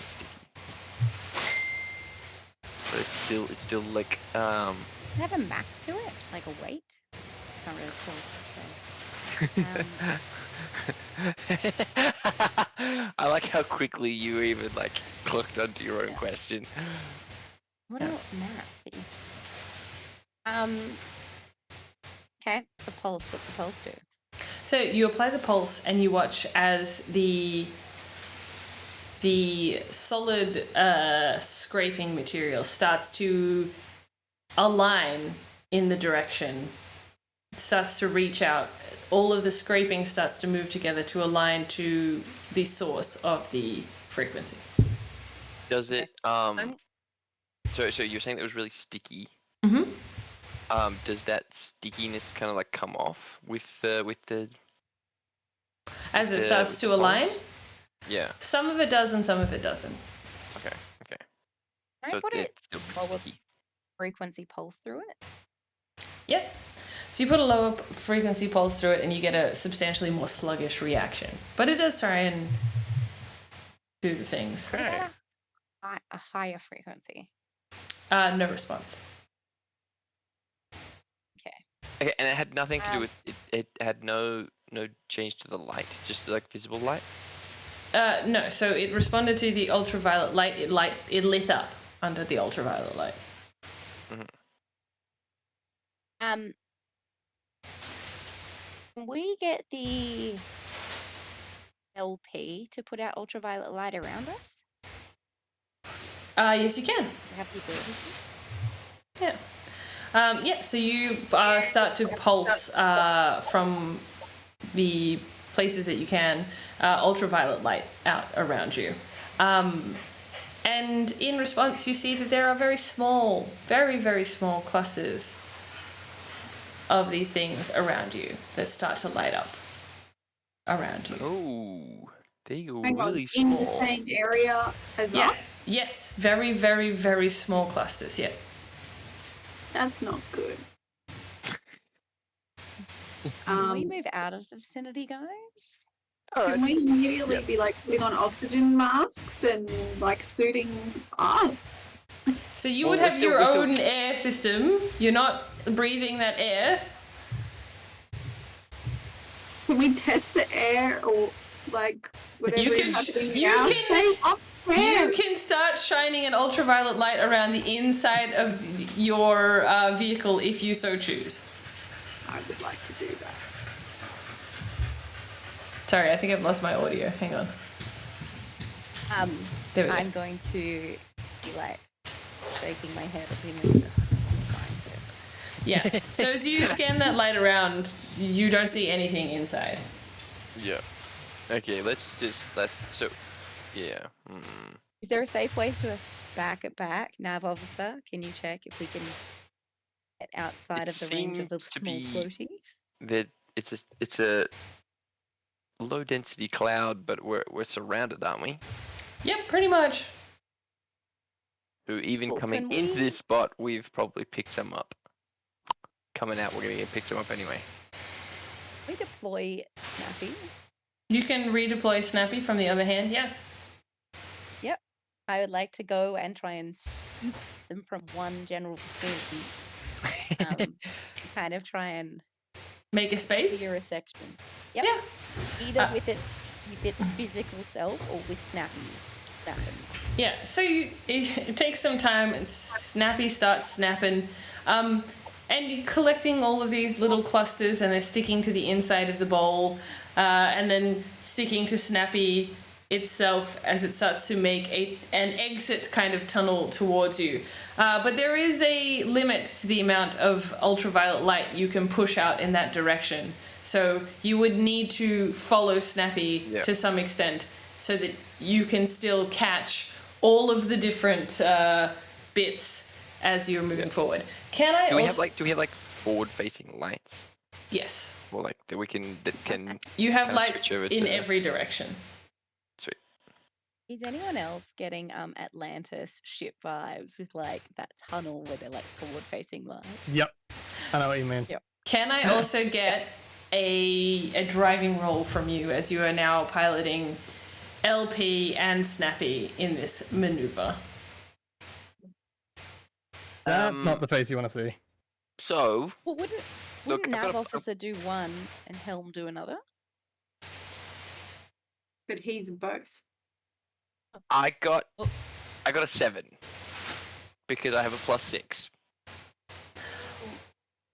But it's still like Does it have a mass to it? Like a weight? Can't really tell. I like how quickly you even like clicked onto your own Yeah. question. What else mass? Okay, the pulse. What's the pulse do? So you apply the pulse and you watch as the solid scraping material starts to align in the direction, starts to reach out. All of the scraping starts to move together to align to the source of the frequency. Does it So you're saying that it was really sticky. Mm-hmm. Does that stickiness kind of like come off with the As it the- starts with to the align, pulse? Yeah. some of it does and some of it doesn't. Okay. Can I So put it it's still pretty lower sticky. frequency pulse through it? Yep. So you put a lower frequency pulse through it and you get a substantially more sluggish reaction. But it does try and do the things. What Okay. about a higher frequency? No response. Okay, and it had nothing to do Um, with it. It had no change to the light, just like visible light. No, so it responded to the ultraviolet light. It lit up under the ultraviolet light. Can we get the LP to put out ultraviolet light around us? Yes, you can. We have the ability to? Yeah. Yeah, so you start to pulse from the places that you can ultraviolet light out around you. And in response, you see that there are very small, very, very small clusters of these things around you that start to light up around you. Oh, they go Hang on, really in small. the same area as Yeah. us? Yes, very, very, very small clusters, yeah. That's not good. Can we move out of the vicinity, guys? Can we immediately be like putting on oxygen masks and like suiting up? So you Well, would we're have still- your we're still- own air system. You're not breathing that air. Can we test the air or like whatever You is can- happening you in our can- space up there? You can start shining an ultraviolet light around the inside of your vehicle if you so choose. I would like to do that. Sorry, I think I've lost my audio. Hang on. There we go. I'm going to be like shaking my head at him. Yeah. So as you scan that light around, you don't see anything inside. Yeah. Okay, so, yeah. Is there a safe way to us back it back, Nav officer? Can you check if we can get outside It of the range of the seems to small be- floaties? That it's a low density cloud, but we're surrounded, aren't we? Yep, pretty much. So even Well, coming can into we- this spot, we've probably picked some up. Coming out, we're gonna get picked some up anyway. We deploy Snappy. You can redeploy Snappy from the other hand. Yeah. I would like to go and try and scoop them from one general vicinity. Kind of try and Make a space. clear a section. Yep. Yeah. Either Uh, with its physical self or with Snappy. Snapping. Yeah, so it takes some time, and Snappy starts snapping, and you're collecting all of these little clusters, and they're sticking to the inside of the bowl, and then sticking to Snappy itself as it starts to make an exit kind of tunnel towards you. But there is a limit to the amount of ultraviolet light you can push out in that direction. So you would need to follow Snappy Yeah. to some extent so that you can still catch all of the different bits as you're moving forward. Can I Do also... we have like forward facing lights? Yes. Or like that can You have Kinda lights switch over in to- every direction. sweet. Is anyone else getting Atlantis ship vibes with like that tunnel where they're like forward facing lights? Yep. I know what you mean. Yep. Can I also get a driving roll from you as you are now piloting LP and Snappy in this maneuver? That's not the face you want to see. So Well, wouldn't Look, I've got Nav a- officer do one and Helm do another? But he's both. I got Oh. a 7 because I have a +6.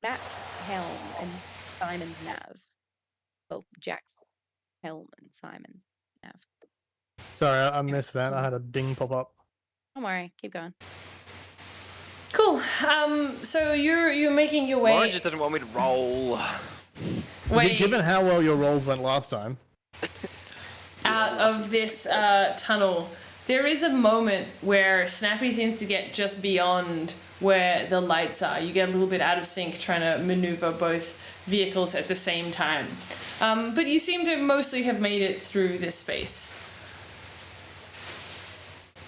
Matt's Helm and Simon's Nav. Well, Jack's Helm and Simon's Nav. Sorry, I missed that. I had a ding pop up. Don't worry, keep going. Cool. So you're making your Lauren way. just doesn't want me to roll. Given how well your rolls went last time. Out of this tunnel, there is a moment where Snappy seems to get just beyond where the lights are. You get a little bit out of sync trying to maneuver both vehicles at the same time. But you seem to mostly have made it through this space.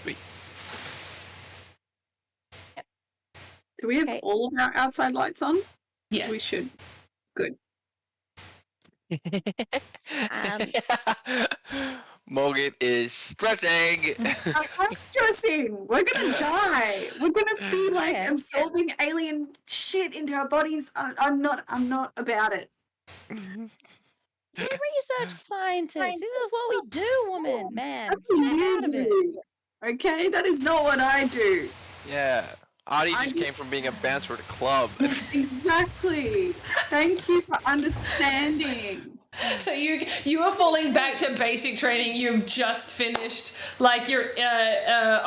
Sweet. Do we have Okay. all of our outside lights on? Yes. We should. Good. Morgan is stressing. I'm stressing. We're gonna die. We're gonna be like Yeah. absorbing alien shit into our bodies. I'm not about it. You're a research scientist. This is what we do, woman, man. That's what Snap you out of it. do. Okay, that is not what I do. Yeah. Artie I just just- came from being a bouncer at a club. Exactly. Thank you for understanding. So you are falling back to basic training. You've just finished like your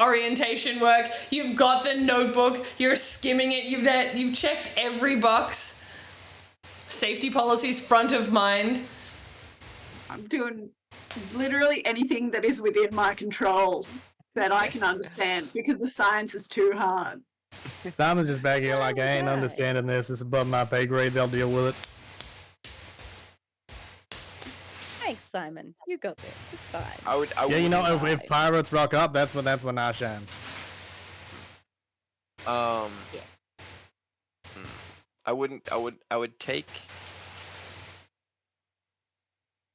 orientation work. You've got the notebook. You're skimming it. You've checked every box. Safety policies front of mind. I'm doing literally anything that is within my control that I can understand because the science is too hard. Simon's just bagging it like, I ain't Right. understanding this. It's above my pay grade. They'll deal with it. Thanks, Simon. You got this. It's fine. I would. Yeah, you know, if Right. pirates rock up, that's when I shine. I wouldn't. I would take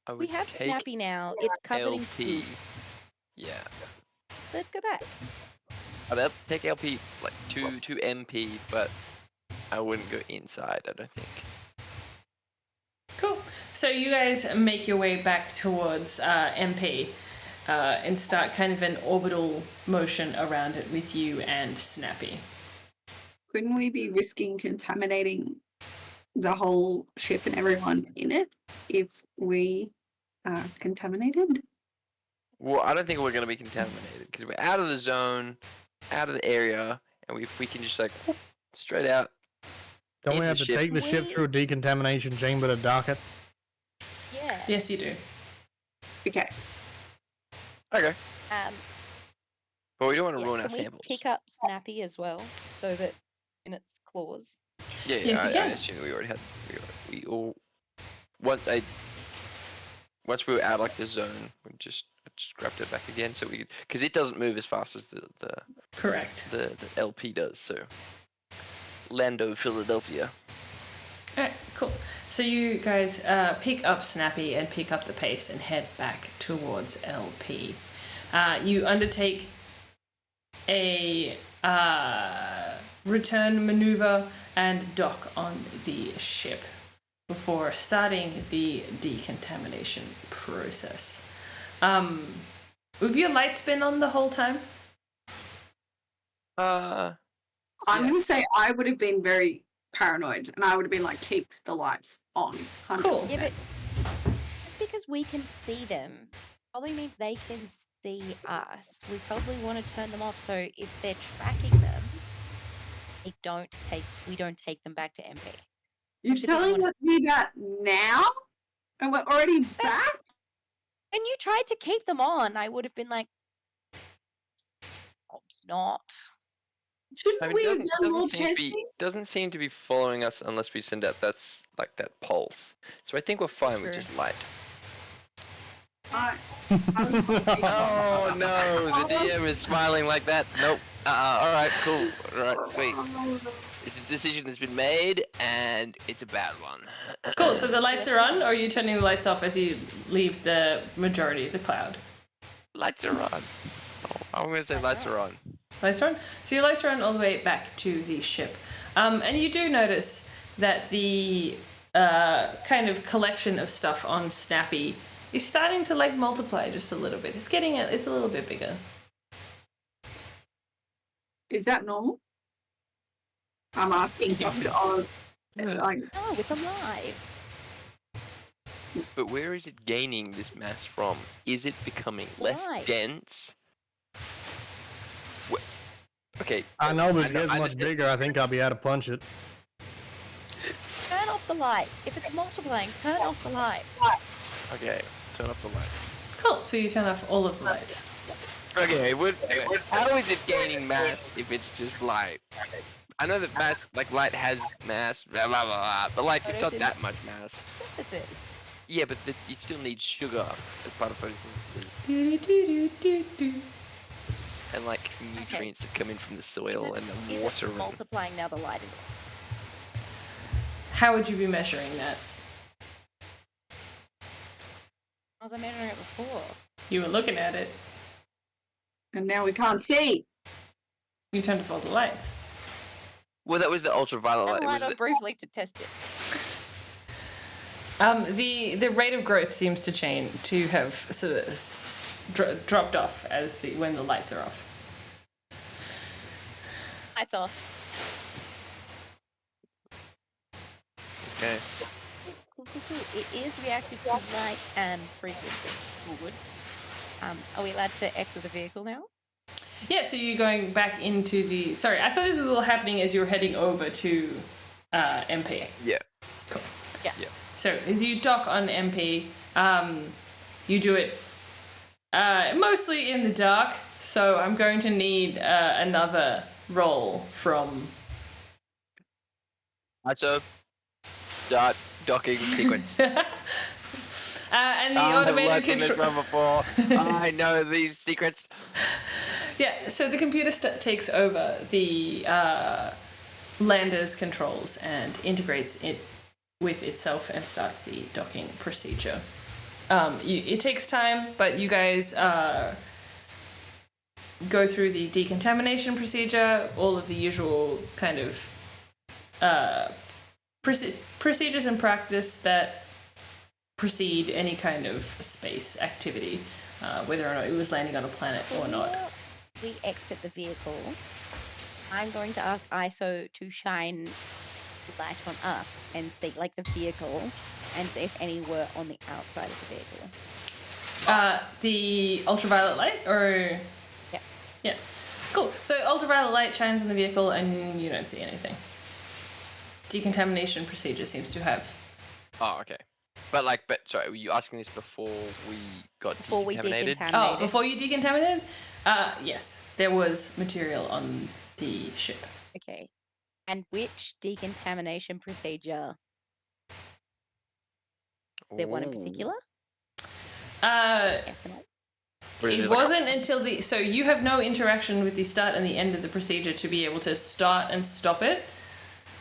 I We would have take Snappy now. It's covered in LP. poop. Yeah. Let's go back. I'd take LP like to MP, but I wouldn't go inside. I don't think. Cool. So you guys make your way back towards MP and start kind of an orbital motion around it with you and Snappy. Couldn't we be risking contaminating the whole ship and everyone in it if we are contaminated? Well, I don't think we're gonna be contaminated because we're out of the zone, out of the area, and if we can just like whoop, straight out. Don't we Into have to ship. take the ship through a decontamination chamber to dock it? Yeah. Yes, you do. Okay. Okay. But we don't want to Yeah, ruin our can we samples. pick up Snappy as well, so that in its claws? Yeah, Yes, you I can. assume we already had. We all. Once we were out like the zone, we just grabbed it back again, so we because it doesn't move as fast as the Correct. LP does. So, Lando, Philadelphia. Alright, cool. So you guys pick up Snappy and pick up the pace and head back towards LP. You undertake a return maneuver and dock on the ship before starting the decontamination process. Have your lights been on the whole time? I'm Yeah. going to say I would have been very paranoid and I would have been like, keep the lights on. 100%. Cool. Yeah, but just because we can see them probably means they can see us. We probably want to turn them off, so if they're tracking them, we don't take them back to MP. You're Actually, telling wanna- me that now? And we're already back? When you tried to keep them on, I would have been like, "It's not." Shouldn't I mean, we have doesn't, done doesn't more seem to be testing? doesn't seem to be following us unless we send out that pulse. So I think we're fine with True. just light. I- Oh no, the DM is smiling like that. Nope. Alright, cool. Alright, sweet. It's a decision that's been made, and it's a bad one. Cool, so the lights are on, or are you turning the lights off as you leave the majority of the cloud? Lights are on. Oh, I'm gonna say lights are on. Lights are on? So your lights are on all the way back to the ship. And you do notice that the kind of collection of stuff on Snappy is starting to like multiply just a little bit. It's a little bit bigger. Is that normal? I'm asking Dr. Oz. Like, No, it's alive. But where is it gaining this mass from? Is it becoming less Why? dense? Okay. I know, but I if it know- gets I much understand. bigger, I think I'll be able to punch it. Turn off the light. If it's multiplying, turn off the light. Okay, turn off the light. Cool, so you turn off all of the lights. Okay, how is it gaining mass if it's just light? I know that mass, like light has mass, blah blah blah, but like it's not that much mass. Synthesis. Yeah, but you still need sugar as part of photosynthesis, Do-do-do-do-do-do. and like nutrients that come in from the Is soil it- and the is it water. And... multiplying now the light is How would you be measuring that? I was measuring it before. You were looking at it. and now we can't see. You turned off all the lights. Well, that was the ultraviolet light. Turn It the was light on the... briefly to test it. The rate of growth seems to have sort of dropped off when the lights are off. Lights off. Okay. Cool. It is reactive to light and frequency. Good. Are we allowed to exit the vehicle now? Yeah, so you're going back into the. Sorry, I thought this was all happening as you were heading over to MP. Yeah. Cool. Yeah. Yeah. So as you dock on MP, you do it mostly in the dark. So I'm going to need another roll from. So, start docking sequence. And the I've automated worked on this control. one before. I know these secrets. Yeah, so the computer takes over the lander's controls and integrates it with itself and starts the docking procedure. it takes time, but you guys go through the decontamination procedure, all of the usual kind of procedures and practice that precede any kind of space activity, whether or not it was landing on a planet or not. Before we exit the vehicle, I'm going to ask ISO to shine the light on us and see, like, the vehicle, and see if any were on the outside of the vehicle. The ultraviolet light, or Yeah. yeah, cool. So ultraviolet light shines on the vehicle, and you don't see anything. Decontamination procedure seems to have. Oh, okay. But sorry, were you asking this before we got Before we decontaminated? decontaminated. Oh, before you decontaminated? Yes, there was material on the ship. Okay. And which decontamination procedure? There one in Ooh. particular? Ethanol? Or is It it like a- wasn't until the. So you have no interaction with the start and the end of the procedure to be able to start and stop it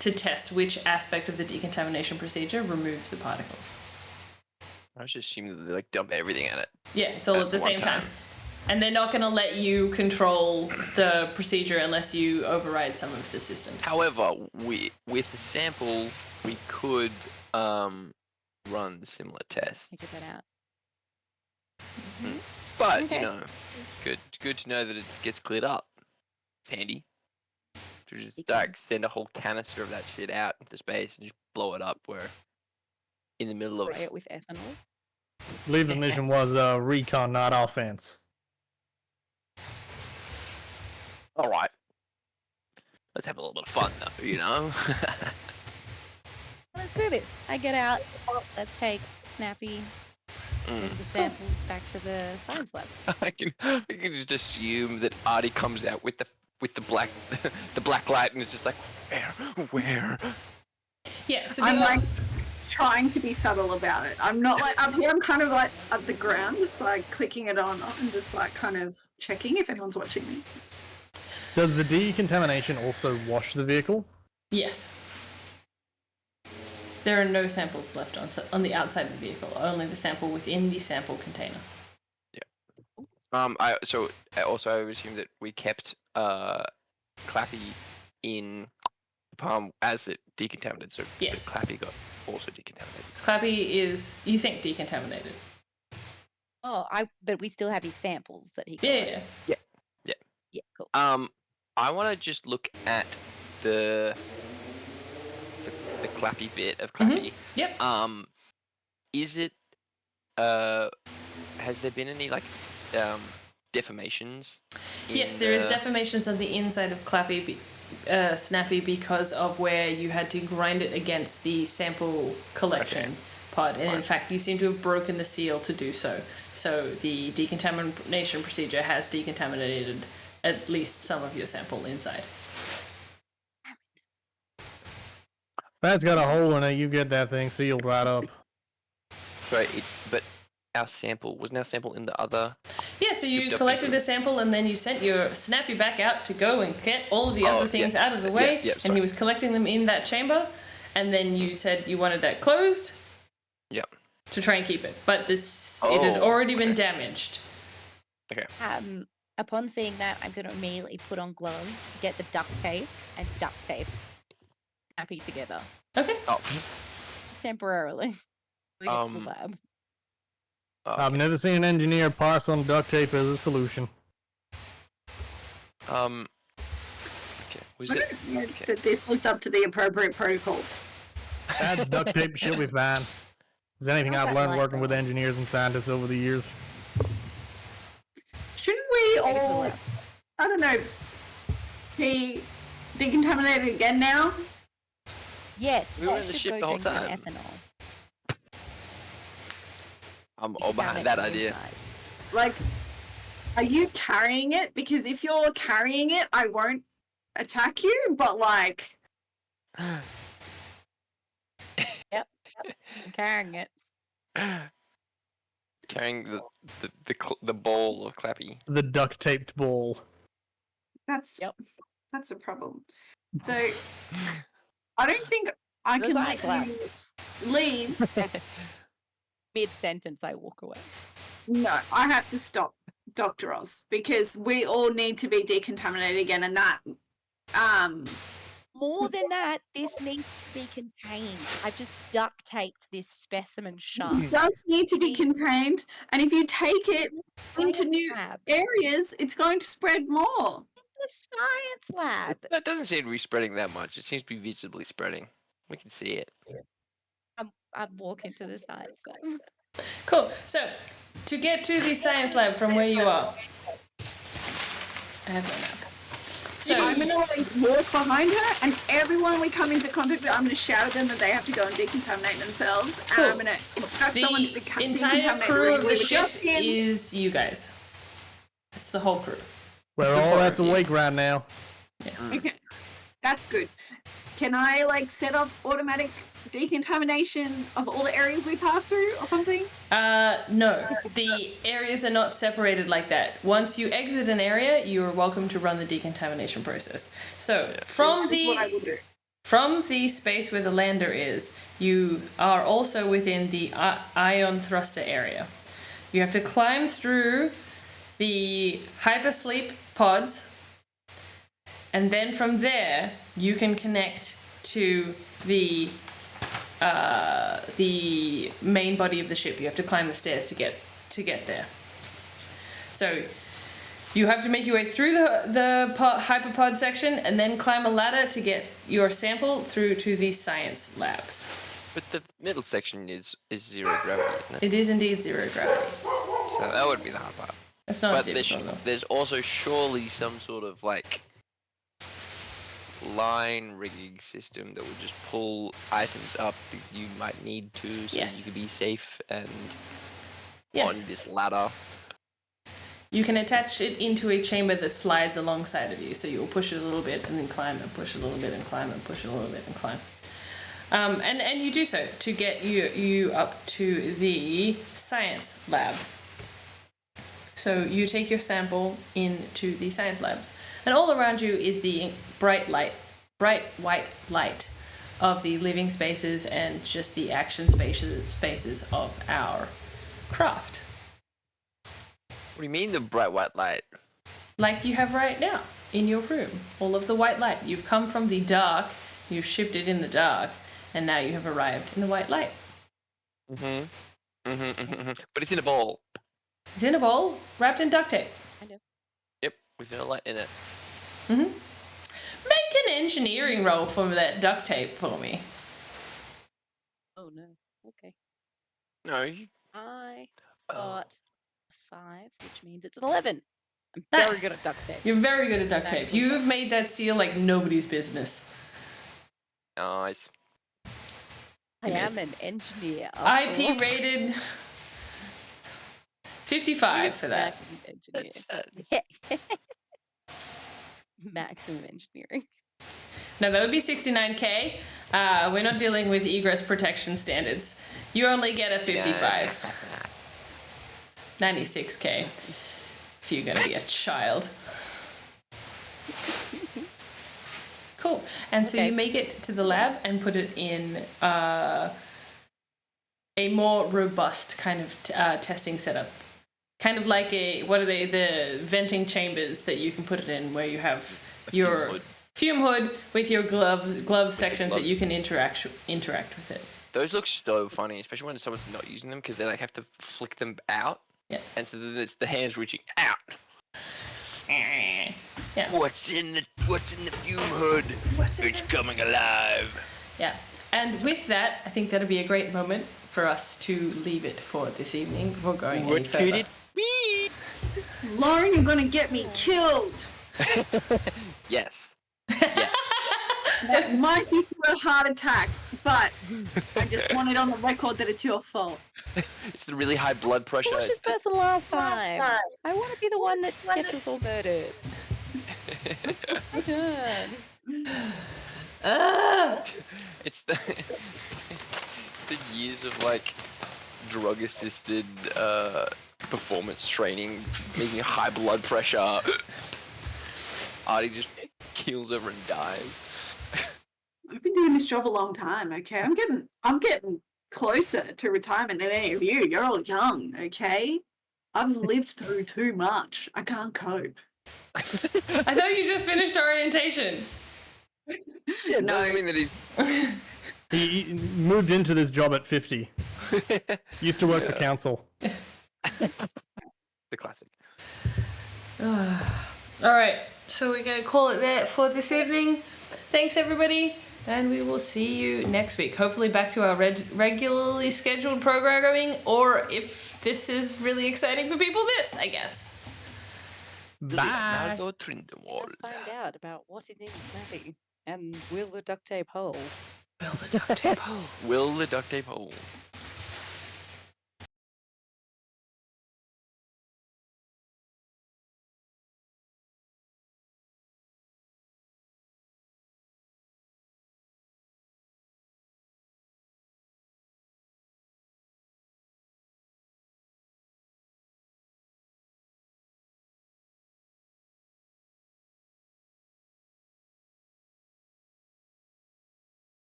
to test which aspect of the decontamination procedure removed the particles. I was just assuming that they like dump everything at it. Yeah, it's all at the one same time. And they're not going to let you control the procedure unless you override some of the systems. However, with the sample, we could run similar tests. Figure that out. But Okay. you know, good to know that it gets cleared up. It's handy. To just You can- like send a whole canister of that shit out into space and just blow it up where in the middle of Spray it with ethanol. Believe the mission was recon, not offense. Alright. Let's have a little bit of fun though, you know? Let's do this. I get out. Let's take Snappy Mm. and the samples back to the science lab. I can just assume that Artie comes out with the black the black light and it's just like where? Yeah, so I'm the, like trying to be subtle about it. I'm not like up here. I'm kind of like at the ground, just like clicking it on and just like kind of checking if anyone's watching me. Does the decontamination also wash the vehicle? yes. There are no samples left on the outside of the vehicle, only the sample within the sample container. I would assume that we kept Clappy in the palm as it decontaminated, so that Yes. Clappy got also decontaminated. Clappy is, you think, decontaminated. Oh, but we still have his samples that he got. Yeah. Yeah, cool. I want to just look at the Clappy bit of Clappy. Yep. Is it has there been any like deformations? Yes, in there is the- deformations on the inside of Clappy, Snappy, because of where you had to grind it against the sample collection pod, and in Right. fact, you seem to have broken the seal to do so. So the decontamination procedure has decontaminated at least some of your sample inside. That's got a hole in it. You get that thing sealed right up. Sorry, but our sample wasn't our sample in the other. Yeah, so you Yep, collected yep. a sample and then you sent your Snappy back out to go and get all of the Oh, other things yeah. out of the way, Yeah, and sorry. he was collecting them in that chamber, and then you said you wanted that closed Yep. to try and keep it, but it had Oh, already been okay. damaged. Upon seeing that, I'm going to immediately put on gloves, get the duct tape, and duct tape Snappy together Okay. Oh. temporarily. We get to the Um, lab. I've never seen an engineer parse on duct tape as a solution. Okay. Was I it? don't know Okay. that this looks up to the appropriate protocols. That's duct tape. She'll be fine. There's anything How's I've that learned light, working with though? engineers and scientists over the years. Shouldn't we Take it to the all, lab. I don't know, be decontaminated again now? Yes, We were I in the should ship go the whole drink some time. ethanol. I'm You all can behind have that it idea. inside. Like, are you carrying it? Because if you're carrying it, I won't attack you, but like, I'm carrying it. Carrying the ball of Clappy. The duct taped ball. that's Yep. that's a problem. So I don't think I The can science lab. let you leave Mid-sentence, I walk away. No, I have to stop Dr. Oz because we all need to be decontaminated again, and that More than that, this needs to be contained. I've just duct taped this specimen shut. does need to be Need- contained, and if you take it into Science new lab. areas, it's going to spread more. The science lab. That doesn't seem to be spreading that much. It seems to be visibly spreading. We can see it. I'm walking to the science lab. Cool. So, to get to the science lab from where you are, I have no map. So, I'm going to walk behind her, and everyone we come into contact with, I'm going to shout at them that they have to go and decontaminate themselves, Cool. and I'm going to instruct someone to the decontaminate. entire crew of the We were ship just in. is you guys. It's the whole crew. We're It's the all four that's of you. awake right now. Okay, that's good. Can I like set off automatic decontamination of all the areas we pass through or something? No, the areas are not separated like that. Once you exit an area, you are welcome to run the decontamination process. So from That's what I the will do. from the space where the lander is, you are also within the ion thruster area. You have to climb through the hypersleep pods, and then from there you can connect to the main body of the ship. You have to climb the stairs to get there. So you have to make your way through the hyperpod section and then climb a ladder to get your sample through to the science labs. But the middle section is zero gravity, isn't it? It is indeed zero gravity. So that would be the hard part. That's not But difficult though. there's also surely some sort of like line rigging system that would just pull items up that you might need to, so Yes. you could be safe and Yes. on this ladder. You can attach it into a chamber that slides alongside of you. So you'll push it a little bit and then climb and push it a little bit and climb and push it a little bit and climb. And you do so to get you up to the science labs. So you take your sample into the science labs. And all around you is the bright white light of the living spaces and just the action spaces of our craft. What do you mean the bright white light? Like you have right now in your room. All of the white light. You've come from the dark, you've shipped it in the dark, and now you have arrived in the white light. But it's in a bowl. It's in a bowl, wrapped in duct tape. Yep, with no light in it. Make an engineering roll for that duct tape for me. Oh no. Okay. No, you. I Oh. got a 5, which means it's an 11. I'm very Nice. good at duct tape. You're very good at duct tape. Excellent. You've made that seal like nobody's business. Nice. I It am is. an engineer. IP rated 55 for that. Maximum engineer. That's Maximum engineering. No, that would be 69k. We're not dealing with egress protection standards. You only get a 55. 96k. If you're gonna be a child. Cool. And so Okay. you make it to the lab and put it in a more robust kind of testing setup. Kind of like the venting chambers that you can put it in, where you have your hood. fume hood with your glove sections that you Gloves. can interact with it. Those look so funny, especially when someone's not using them because they like have to flick them out. Yeah. And so then it's the hands reaching out. Yeah. What's in the fume hood? What's in It's it? coming alive. Yeah. And with that, I think that'll be a great moment for us to leave it for this evening before going any What further. could it be? Lauren, you're gonna get me killed. Yes. That might be through a heart attack, but I just want it on the record that it's your fault. It's the really high blood pressure. What was this person last time? I want to be the one that gets us all murdered. My turn. It's the years of like drug assisted performance training, making high blood pressure. Artie just keels over and dies. I've been doing this job a long time. Okay, I'm getting closer to retirement than any of you. You're all young, okay? I've lived through too much. I can't cope. I thought you just finished orientation. It No. doesn't mean that he's. He moved into this job at 50. Used to work for council. The classic. All right, so we're going to call it there for this evening. Thanks, everybody, and we will see you next week. Hopefully back to our regularly scheduled programming, or if this is really exciting for people, this, I guess. Bye. Leonardo Trindelwald. Find out about what it is maybe. And will the duct tape hold? Will the duct tape hold? Will the duct tape hold?